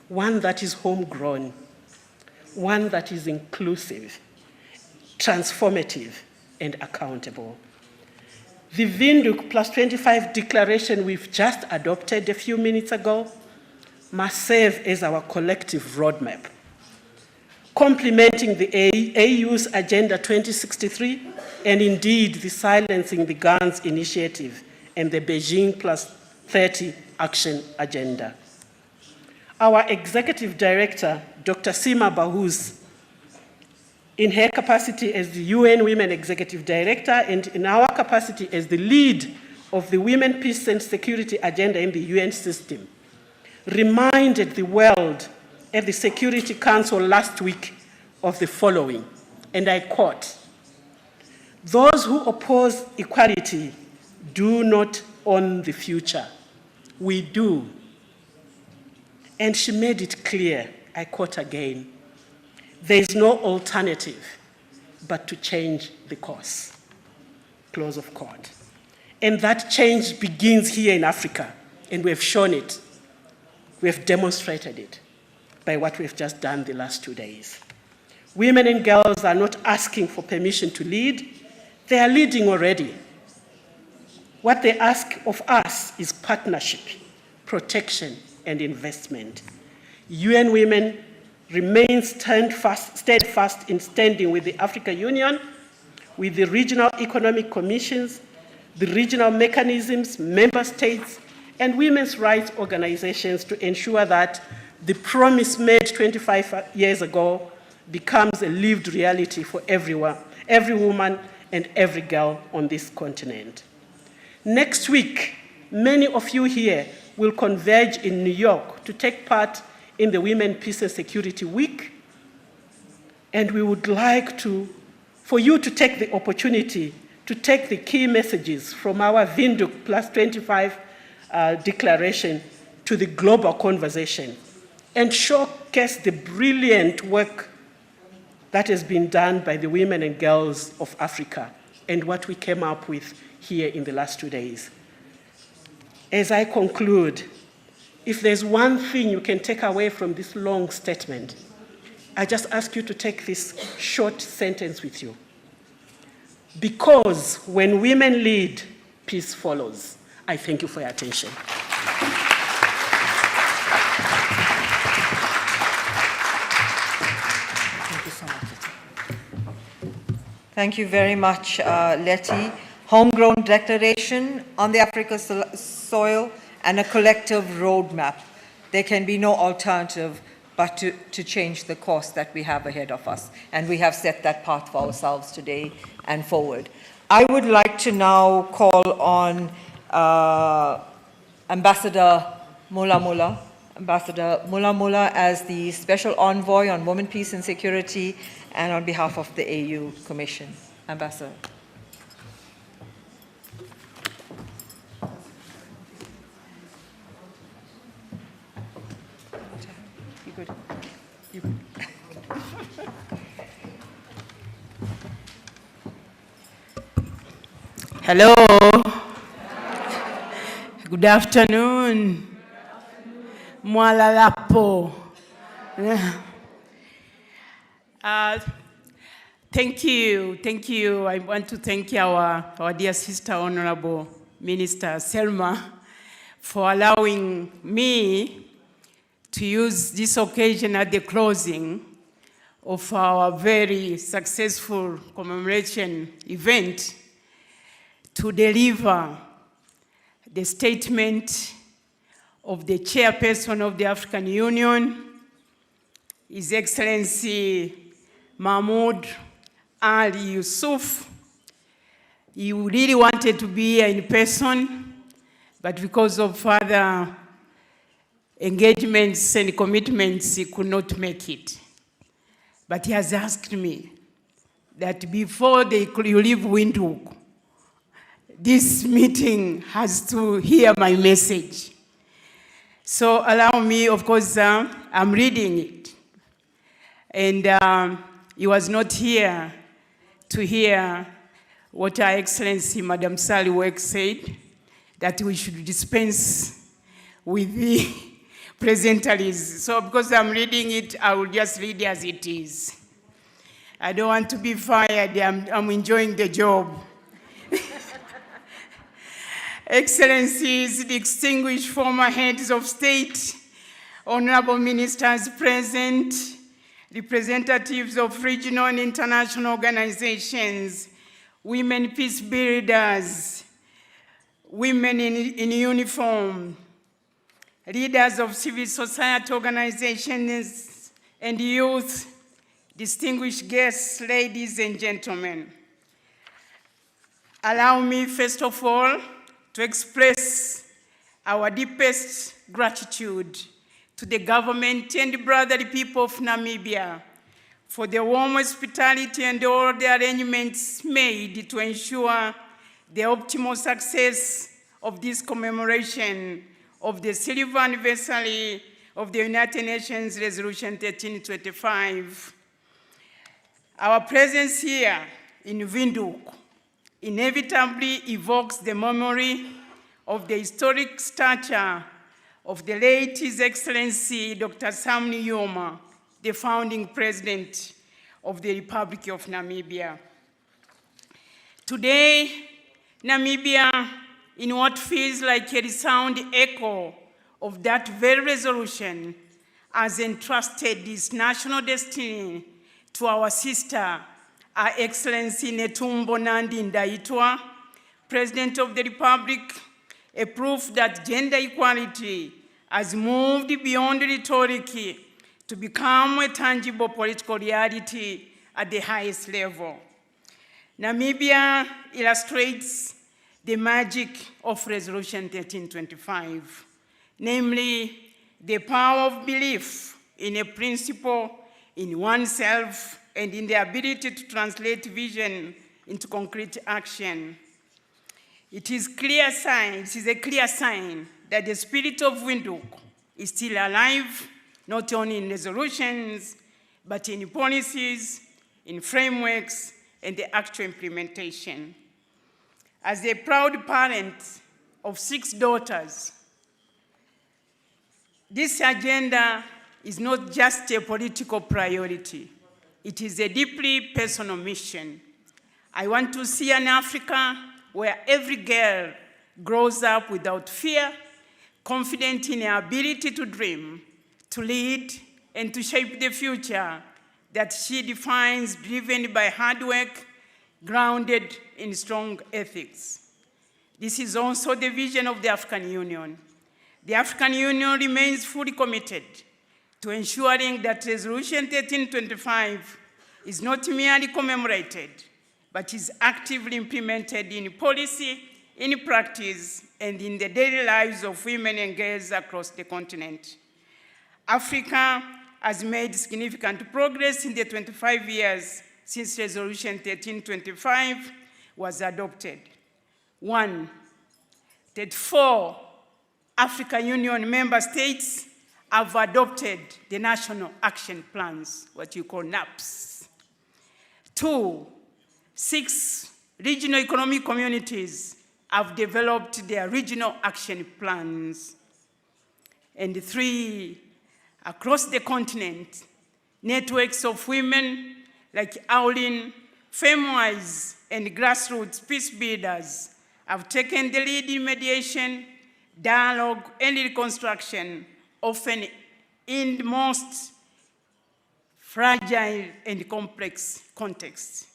one that is homegrown, one that is inclusive, transformative, and accountable. The Windhoek +25 declaration we've just adopted a few minutes ago must serve as our collective roadmap, complementing the AU's Agenda 2063 and indeed the Silencing the Guns initiative and the Beijing +30 action agenda. Our executive director, Dr. Sima Bahous, in her capacity as the UN Women Executive Director and in our capacity as the lead of the Women, Peace and Security agenda in the UN system, reminded the world at the Security Council last week of the following, and I quote, "Those who oppose equality do not own the future. We do." And she made it clear, I quote again, "There is no alternative but to change the course." Close of quote. And that change begins here in Africa, and we have shown it. We have demonstrated it by what we've just done the last 2 days. Women and girls are not asking for permission to lead. They are leading already. What they ask of us is partnership, protection, and investment. UN Women remain steadfast in standing with the African Union, with the regional economic commissions, the regional mechanisms, member states, and women's rights organizations to ensure that the promise made 25 years ago becomes a lived reality for everyone, every woman and every girl on this continent. Next week, many of you here will converge in New York to take part in the Women, Peace and Security Week. And we would like for you to take the opportunity to take the key messages from our Windhoek +25 declaration to the global conversation and showcase the brilliant work that has been done by the women and girls of Africa and what we came up with here in the last 2 days. As I conclude, if there's one thing you can take away from this long statement, I just ask you to take this short sentence with you. Because when women lead, peace follows. I thank you for your attention. Thank you so much. Thank you very much, Letty. Homegrown declaration on the African soil and a collective roadmap. There can be no alternative but to change the course that we have ahead of us. And we have set that path for ourselves today and forward. I would like to now call on Ambassador Mula Mula as the Special Envoy on Women, Peace and Security, and on behalf of the AU Commission. Ambassador. Hello. Good afternoon. Mwalalapo. Thank you. I want to thank our dear sister, Honorable Minister Selma, for allowing me to use this occasion at the closing of our very successful commemoration event to deliver the statement of the chairperson of the African Union, His Excellency Mahmoud Ali Yusuf. He really wanted to be here in person, but because of other engagements and commitments, he could not make it. But he has asked me that before you leave Windhoek, this meeting has to hear my message. So allow me, of course, I'm reading it. And he was not here to hear what Her Excellency Madam Sally Work said, that we should dispense with the presentaries. So because I'm reading it, I will just read as it is. I don't want to be fired, I'm enjoying the job. Excellencies, distinguished former heads of state, honorable ministers present, representatives of regional and international organizations, women peace builders, women in uniform, leaders of civil society organizations and youth, distinguished guests, ladies and gentlemen. Allow me, first of all, to express our deepest gratitude to the government and brotherly people of Namibia for the warm hospitality and all the arrangements made to ensure the optimal success of this commemoration of the silver anniversary of the United Nations Resolution 1325. Our presence here in Windhoek inevitably evokes the memory of the historic stature of the late His Excellency Dr. Sam Nujoma, the founding president of the Republic of Namibia. Today, Namibia, in what feels like a resound echo of that very resolution, has entrusted this national destiny to our sister, Her Excellency Netumbo Nandi-Ndaitwah, President of the Republic, a proof that gender equality has moved beyond rhetoric to become a tangible political reality at the highest level. Namibia illustrates the magic of Resolution 1325, namely the power of belief in a principle, in oneself, and in the ability to translate vision into concrete action. It is a clear sign that the spirit of Windhoek is still alive, not only in resolutions, but in policies, in frameworks, and the actual implementation. As a proud parent of 6 daughters, this agenda is not just a political priority. It is a deeply personal mission. I want to see an Africa where every girl grows up without fear, confident in her ability to dream, to lead, and to shape the future that she defines, driven by hard work, grounded in strong ethics. This is also the vision of the African Union. The African Union remains fully committed to ensuring that Resolution 1325 is not merely commemorated, but is actively implemented in policy, in practice, and in the daily lives of women and girls across the continent. Africa has made significant progress in the 25 years since Resolution 1325 was adopted. 1, that 4 African Union member states have adopted the National Action Plans, what you call NAPs. 2, 6 regional economic communities have developed their regional action plans. And 3, across the continent, networks of women like Aulin, FemWise, and grassroots peace builders have taken the lead in mediation, dialogue, and reconstruction, often in the most fragile and complex contexts.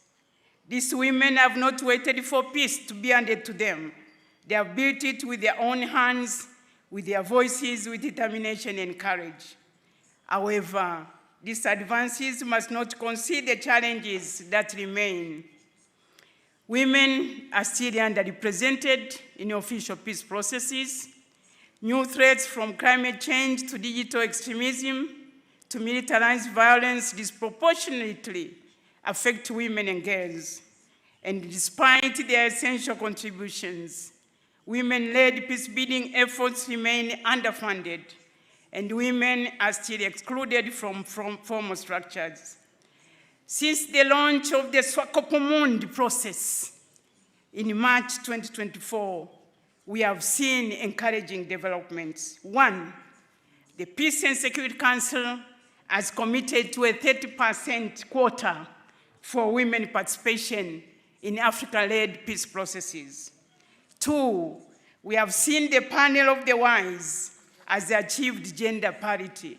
These women have not waited for peace to be handed to them. They have built it with their own hands, with their voices, with determination and courage. However, these advances must not concede the challenges that remain. Women are still underrepresented in official peace processes. New threats from climate change to digital extremism to militarized violence disproportionately affect women and girls. And despite their essential contributions, women-led peace-building efforts remain underfunded, and women are still excluded from formal structures. Since the launch of the Swakopmund process in March 2024, we have seen encouraging developments. 1, the Peace and Security Council has committed to a 30% quota for women participation in Africa-led peace processes. 2, we have seen the panel of the wise has achieved gender parity.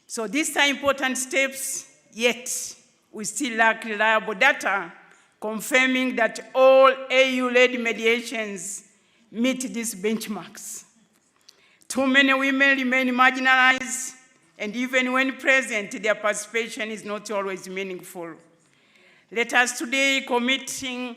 So these are important steps, yet we still lack reliable data confirming that all AU-led mediations meet these benchmarks. Too many women remain marginalized, and even when present, their participation is not always meaningful. Let us today committing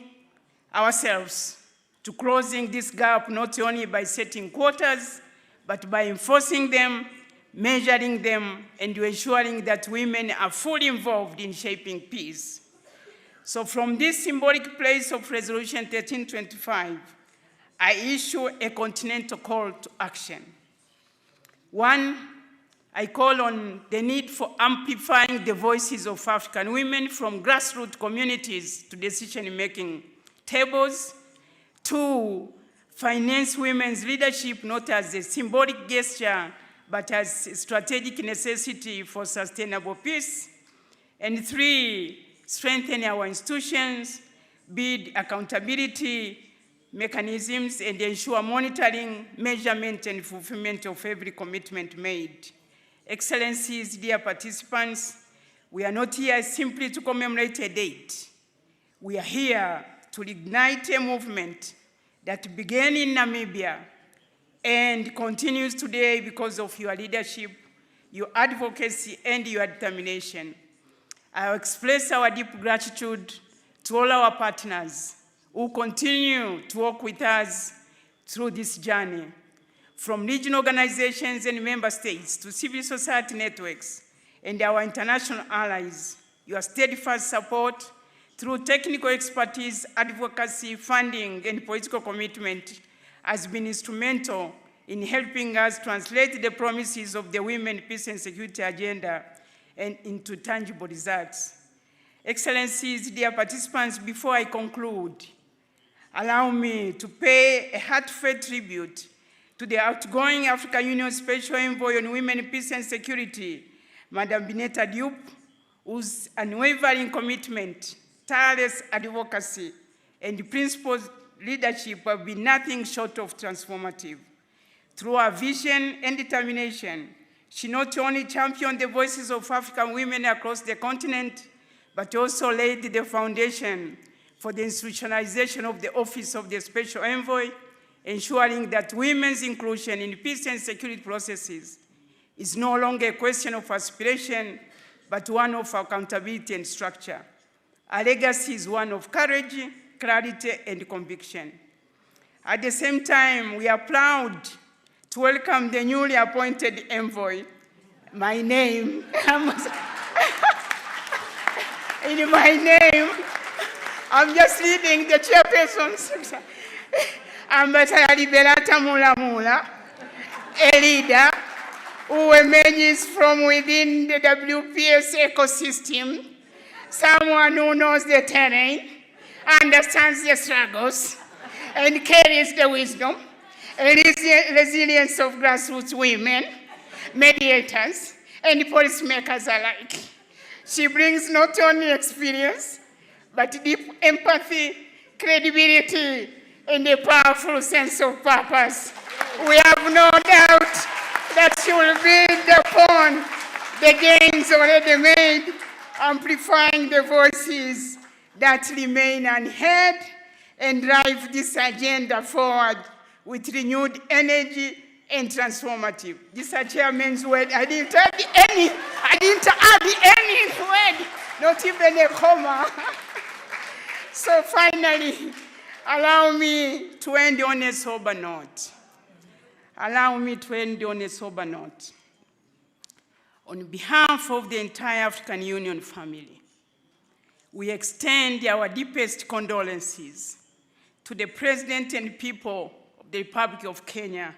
ourselves to closing this gap not only by setting quotas, but by enforcing them, measuring them, and ensuring that women are fully involved in shaping peace. So from this symbolic place of Resolution 1325, I issue a continental call to action. 1, I call on the need for amplifying the voices of African women from grassroots communities to decision-making tables. 2, finance women's leadership not as a symbolic gesture, but as a strategic necessity for sustainable peace. And 3, strengthen our institutions, build accountability mechanisms, and ensure monitoring, measurement, and fulfillment of every commitment made. Excellencies, dear participants, we are not here simply to commemorate a date. We are here to ignite a movement that began in Namibia and continues today because of your leadership, your advocacy, and your determination. I express our deep gratitude to all our partners who continue to work with us through this journey, from regional organizations and member states to civil society networks and our international allies. Your steadfast support through technical expertise, advocacy, funding, and political commitment has been instrumental in helping us translate the promises of the Women, Peace and Security Agenda and into tangible results. Excellencies, dear participants, before I conclude, allow me to pay a heartfelt tribute to the outgoing African Union Special Envoy on Women, Peace and Security, Madam Bineta Diop, whose unwavering commitment, tireless advocacy, and principled leadership have been nothing short of transformative. Through her vision and determination, she not only championed the voices of African women across the continent, but also laid the foundation for the institutionalization of the Office of the Special Envoy, ensuring that women's inclusion in peace and security processes is no longer a question of aspiration, but one of accountability and structure. Our legacy is one of courage, clarity, and conviction. At the same time, we are proud to welcome the newly appointed envoy. My name, in my name, I'm just leading the chairperson, Ambassador Liberata Mulamula, a leader who emerges from within the WPS ecosystem, someone who knows the terrain, understands the struggles, and carries the wisdom and resilience of grassroots women, mediators, and policymakers alike. She brings not only experience, but deep empathy, credibility, and a powerful sense of purpose. We have no doubt that she will build upon the gains already made, amplifying the voices that remain unheard and drive this agenda forward with renewed energy and transformative. This is Chairman's word. I didn't add any word, not even a comma. So finally, allow me to end on a sober note. On behalf of the entire African Union family, we extend our deepest condolences to the President and people of the Republic of Kenya,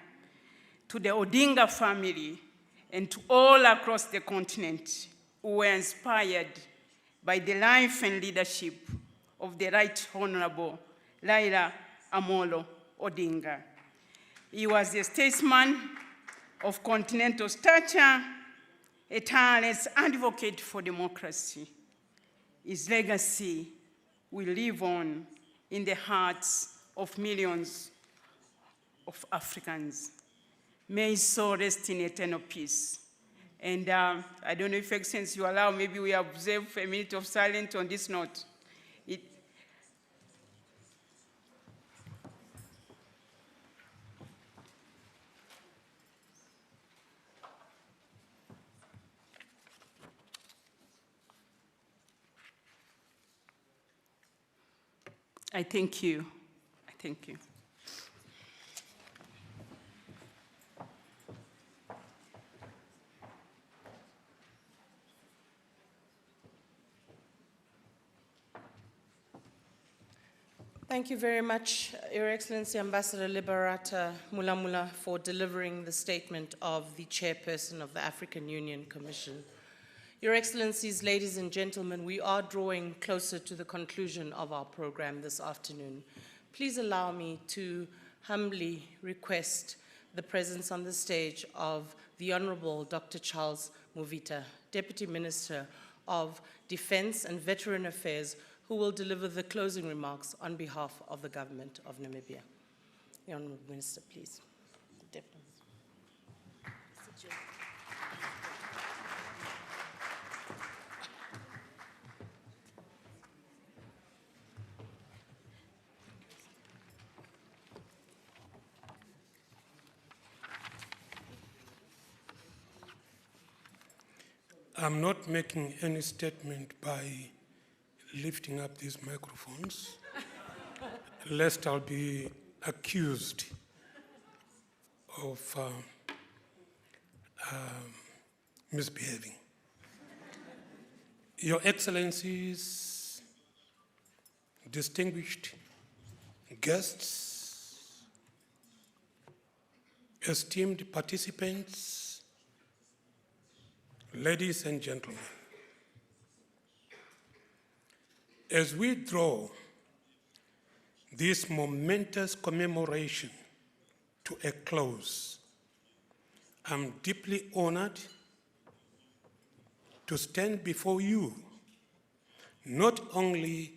to the Odinga family, and to all across the continent who were inspired by the life and leadership of the Right Honorable Raila Amolo Odinga. He was a statesman of continental stature, a tireless advocate for democracy. His legacy will live on in the hearts of millions of Africans. May his soul rest in eternal peace. And I don't know if, Excellency, you allow, maybe we observe a minute of silence on this note. I thank you. I thank you. Thank you very much, Your Excellency Ambassador Liberata Mulamula, for delivering the statement of the chairperson of the African Union Commission. Your Excellencies, ladies and gentlemen, we are drawing closer to the conclusion of our program this afternoon. Please allow me to humbly request the presence on the stage of the Honorable Dr. Charles Movita, Deputy Minister of Defense and Veteran Affairs, who will deliver the closing remarks on behalf of the Government of Namibia. The Honorable Minister, please. Deputy. I'm not making any statement by lifting up these microphones, lest I'll be accused of misbehaving. Your Excellencies, distinguished guests, esteemed participants, ladies and gentlemen, As we draw this momentous commemoration to a close, I'm deeply honored to stand before you, not only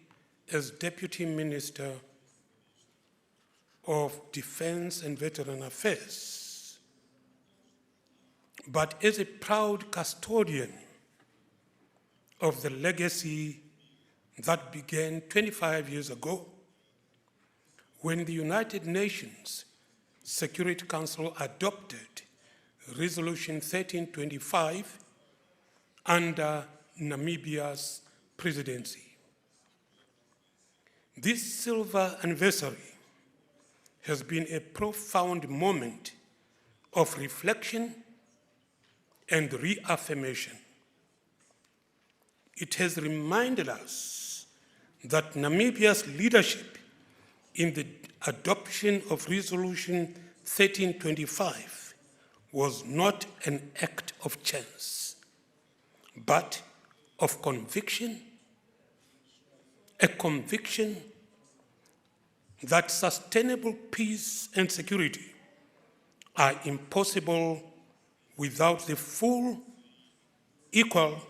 as Deputy Minister of Defense and Veteran Affairs, but as a proud custodian of the legacy that began 25 years ago when the United Nations Security Council adopted Resolution 1325 under Namibia's presidency. This silver anniversary has been a profound moment of reflection and reaffirmation. It has reminded us that Namibia's leadership in the adoption of Resolution 1325 was not an act of chance, but of conviction, a conviction that sustainable peace and security are impossible without the full, equal,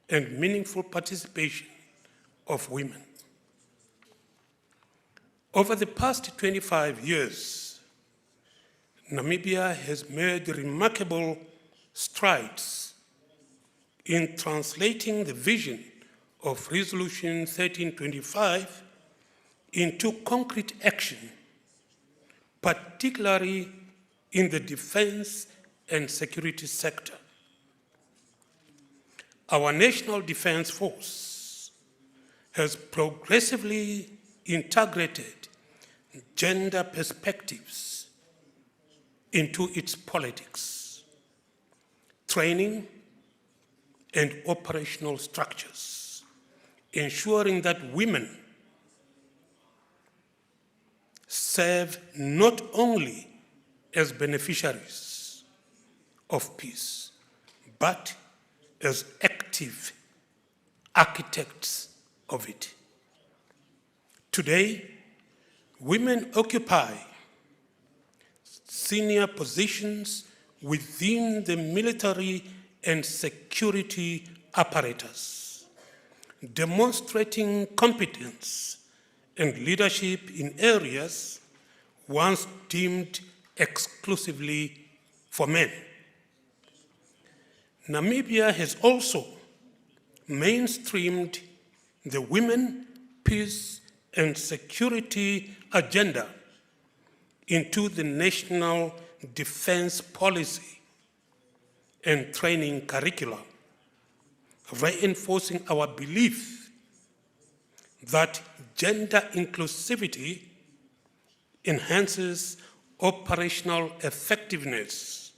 and meaningful participation of women. Over the past 25 years, Namibia has made remarkable strides in translating the vision of Resolution 1325 into concrete action, particularly in the defense and security sector. Our National Defense Force has progressively integrated gender perspectives into its politics, training, and operational structures, ensuring that women serve not only as beneficiaries of peace, but as active architects of it. Today, women occupy senior positions within the military and security apparatus, demonstrating competence and leadership in areas once deemed exclusively for men. Namibia has also mainstreamed the women, peace, and security agenda into the national defense policy and training curricula, reinforcing our belief that gender inclusivity enhances operational effectiveness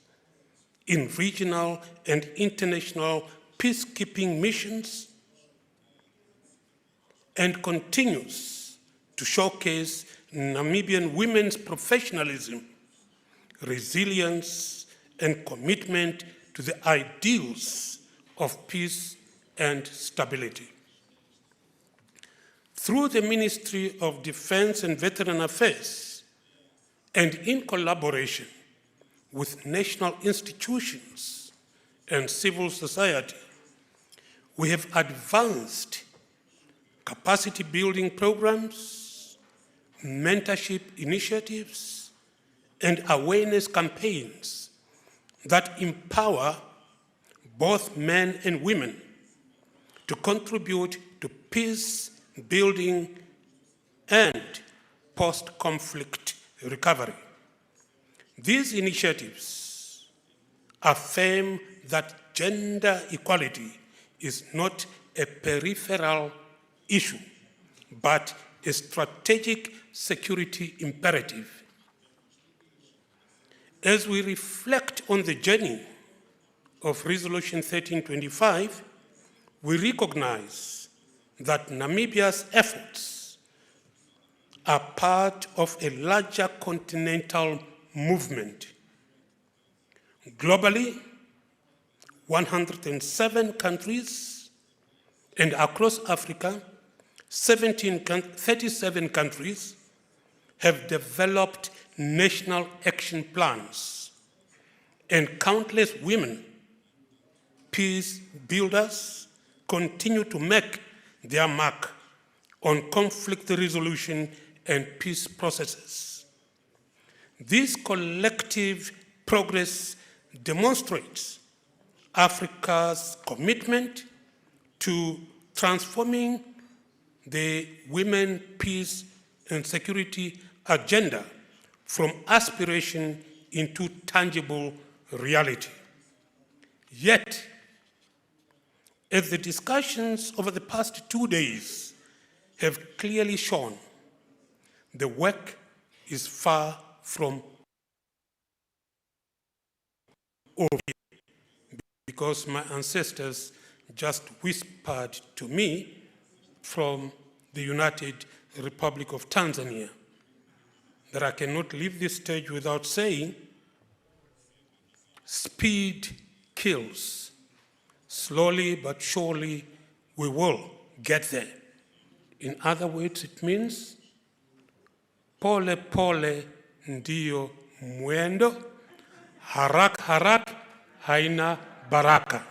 in regional and international peacekeeping missions and continues to showcase Namibian women's professionalism, resilience, and commitment to the ideals of peace and stability. Through the Ministry of Defense and Veteran Affairs, and in collaboration with national institutions and civil society, we have advanced capacity building programs, mentorship initiatives, and awareness campaigns that empower both men and women to contribute to peace building and post-conflict recovery. These initiatives affirm that gender equality is not a peripheral issue, but a strategic security imperative. As we reflect on the journey of Resolution 1325, we recognize that Namibia's efforts are part of a larger continental movement. Globally, 107 countries and across Africa 37 countries have developed national action plans, and countless women, peace builders, continue to make their mark on conflict resolution and peace processes. This collective progress demonstrates Africa's commitment to transforming the women, peace, and security agenda from aspiration into tangible reality. Yet, as the discussions over the past 2 days have clearly shown, the work is far from over, because my ancestors just whispered to me from the United Republic of Tanzania that I cannot leave this stage without saying, speed kills. Slowly but surely we will get there. In other words, it means pole pole ndio mwendo, harak harak haina baraka.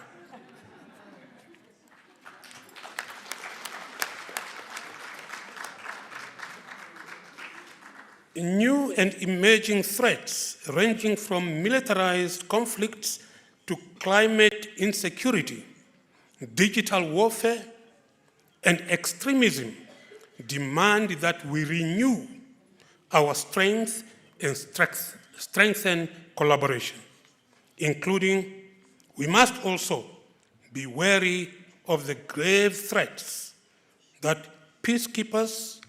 New and emerging threats ranging from militarized conflicts to climate insecurity, digital warfare, and extremism demand that we renew our strength and strengthen collaboration, including we must also be wary of the grave threats that peacekeepers,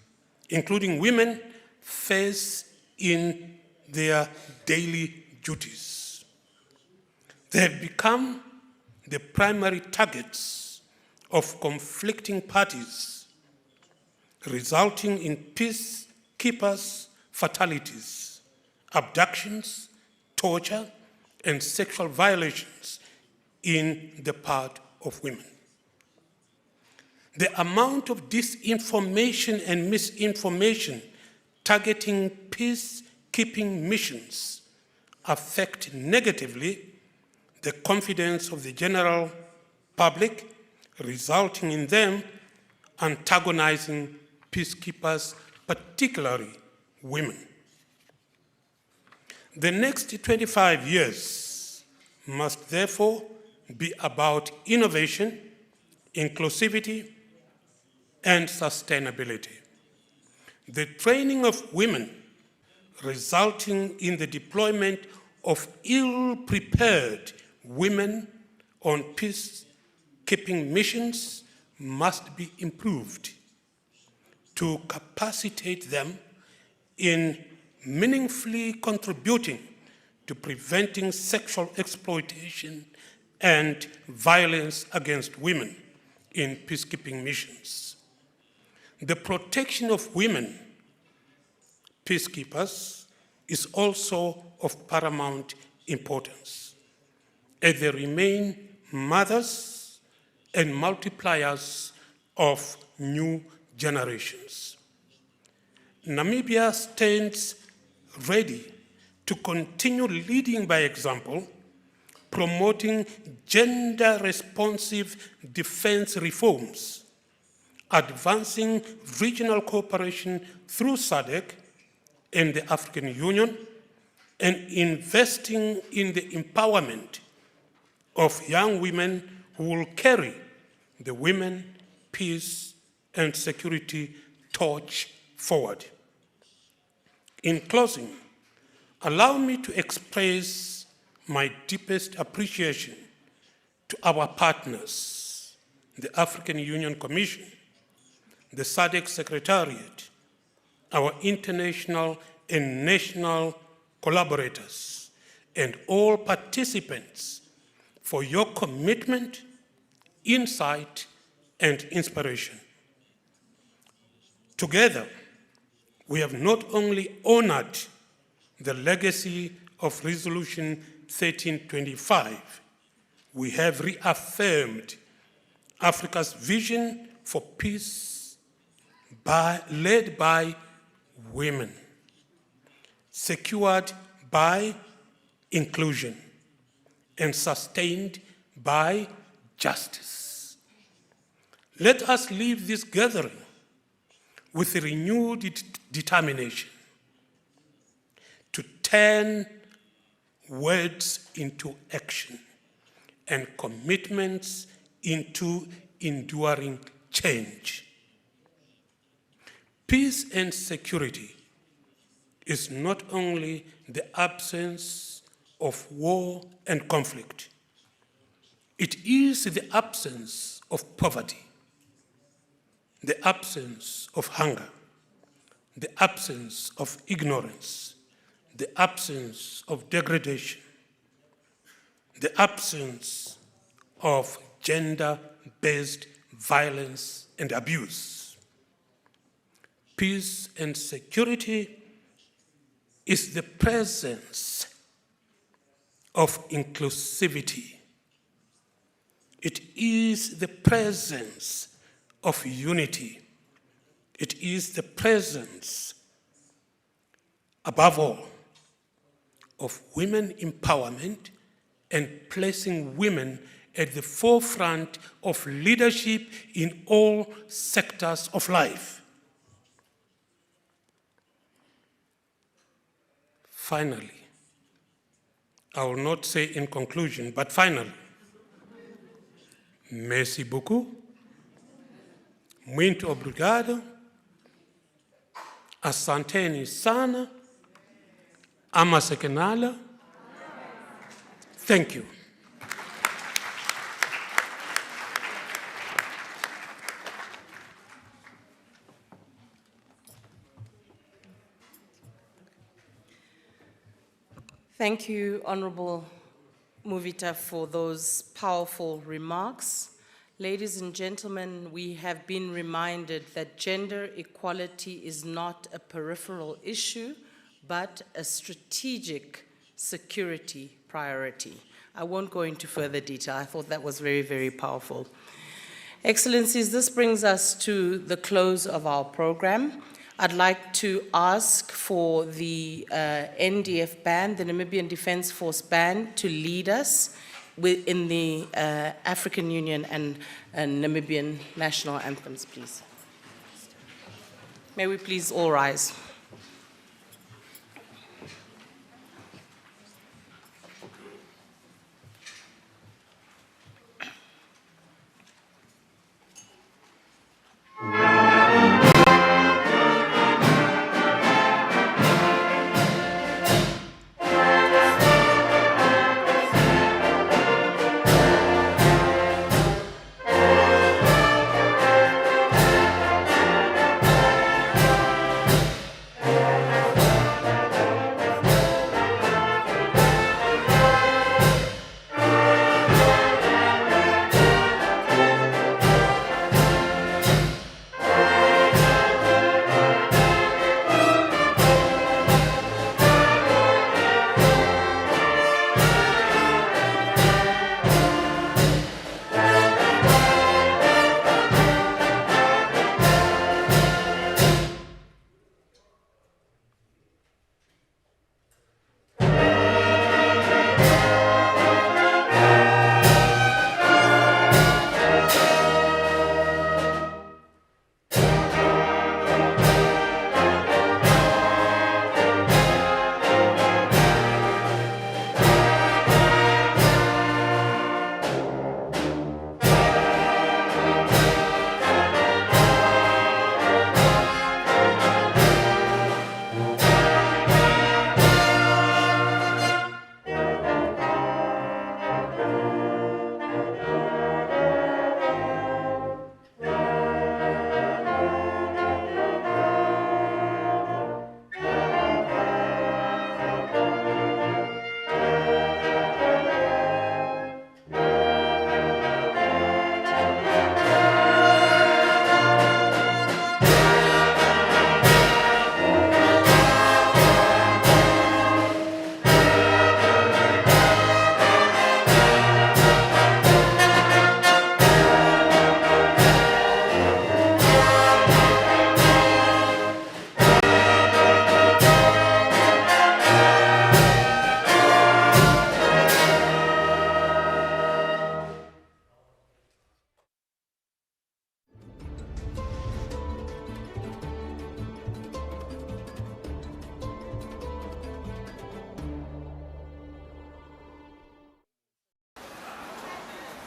including women, face in their daily duties. They have become the primary targets of conflicting parties, resulting in peacekeepers' fatalities, abductions, torture, and sexual violations in the part of women. The amount of disinformation and misinformation targeting peacekeeping missions affect negatively the confidence of the general public, resulting in them antagonizing peacekeepers, particularly women. The next 25 years must therefore be about innovation, inclusivity, and sustainability. The training of women, resulting in the deployment of ill-prepared women on peacekeeping missions, must be improved to capacitate them in meaningfully contributing to preventing sexual exploitation and violence against women in peacekeeping missions. The protection of women peacekeepers is also of paramount importance, as they remain mothers and multipliers of new generations. Namibia stands ready to continue leading by example, promoting gender-responsive defense reforms, advancing regional cooperation through SADC and the African Union, and investing in the empowerment of young women who will carry the women, peace, and security torch forward. In closing, allow me to express my deepest appreciation to our partners, the African Union Commission, the SADC Secretariat, our international and national collaborators, and all participants for your commitment, insight, and inspiration. Together, we have not only honored the legacy of Resolution 1325, we have reaffirmed Africa's vision for peace, led by women, secured by inclusion, and sustained by justice. Let us leave this gathering with a renewed determination to turn words into action and commitments into enduring change. Peace and security is not only the absence of war and conflict, it is the absence of poverty, the absence of hunger, the absence of ignorance, the absence of degradation, the absence of gender-based violence and abuse. Peace and security is the presence of inclusivity. It is the presence of unity. It is the presence, above all, of women empowerment and placing women at the forefront of leadership in all sectors of life. Finally, I will not say in conclusion, but finally, merci beaucoup, muito obrigado, asanteni sana, amasekenala, thank you. Thank you, Honorable Muvita, for those powerful remarks. Ladies and gentlemen, we have been reminded that gender equality is not a peripheral issue, but a strategic security priority. I won't go into further detail. I thought that was very, very powerful. Excellencies, this brings us to the close of our program. I'd like to ask for the NDF band, the Namibian Defence Force band, to lead us in the African Union and Namibian national anthems, please. May we please all rise.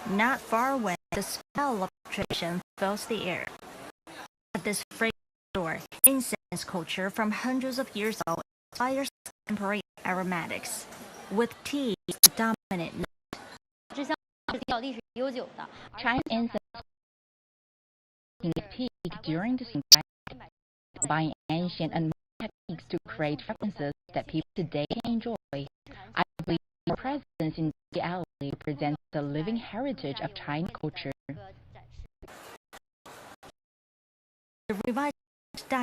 Not far away, the smell of tradition fills the air. At this fragrant store, incense culture from hundreds of years old inspires contemporary aromatics, with tea as the dominant note. China incense peak during the Song Dynasty, combining ancient and modern techniques to create fragrances that people today can enjoy. I believe your presence in the alley represents the living heritage of Chinese culture. The revised statue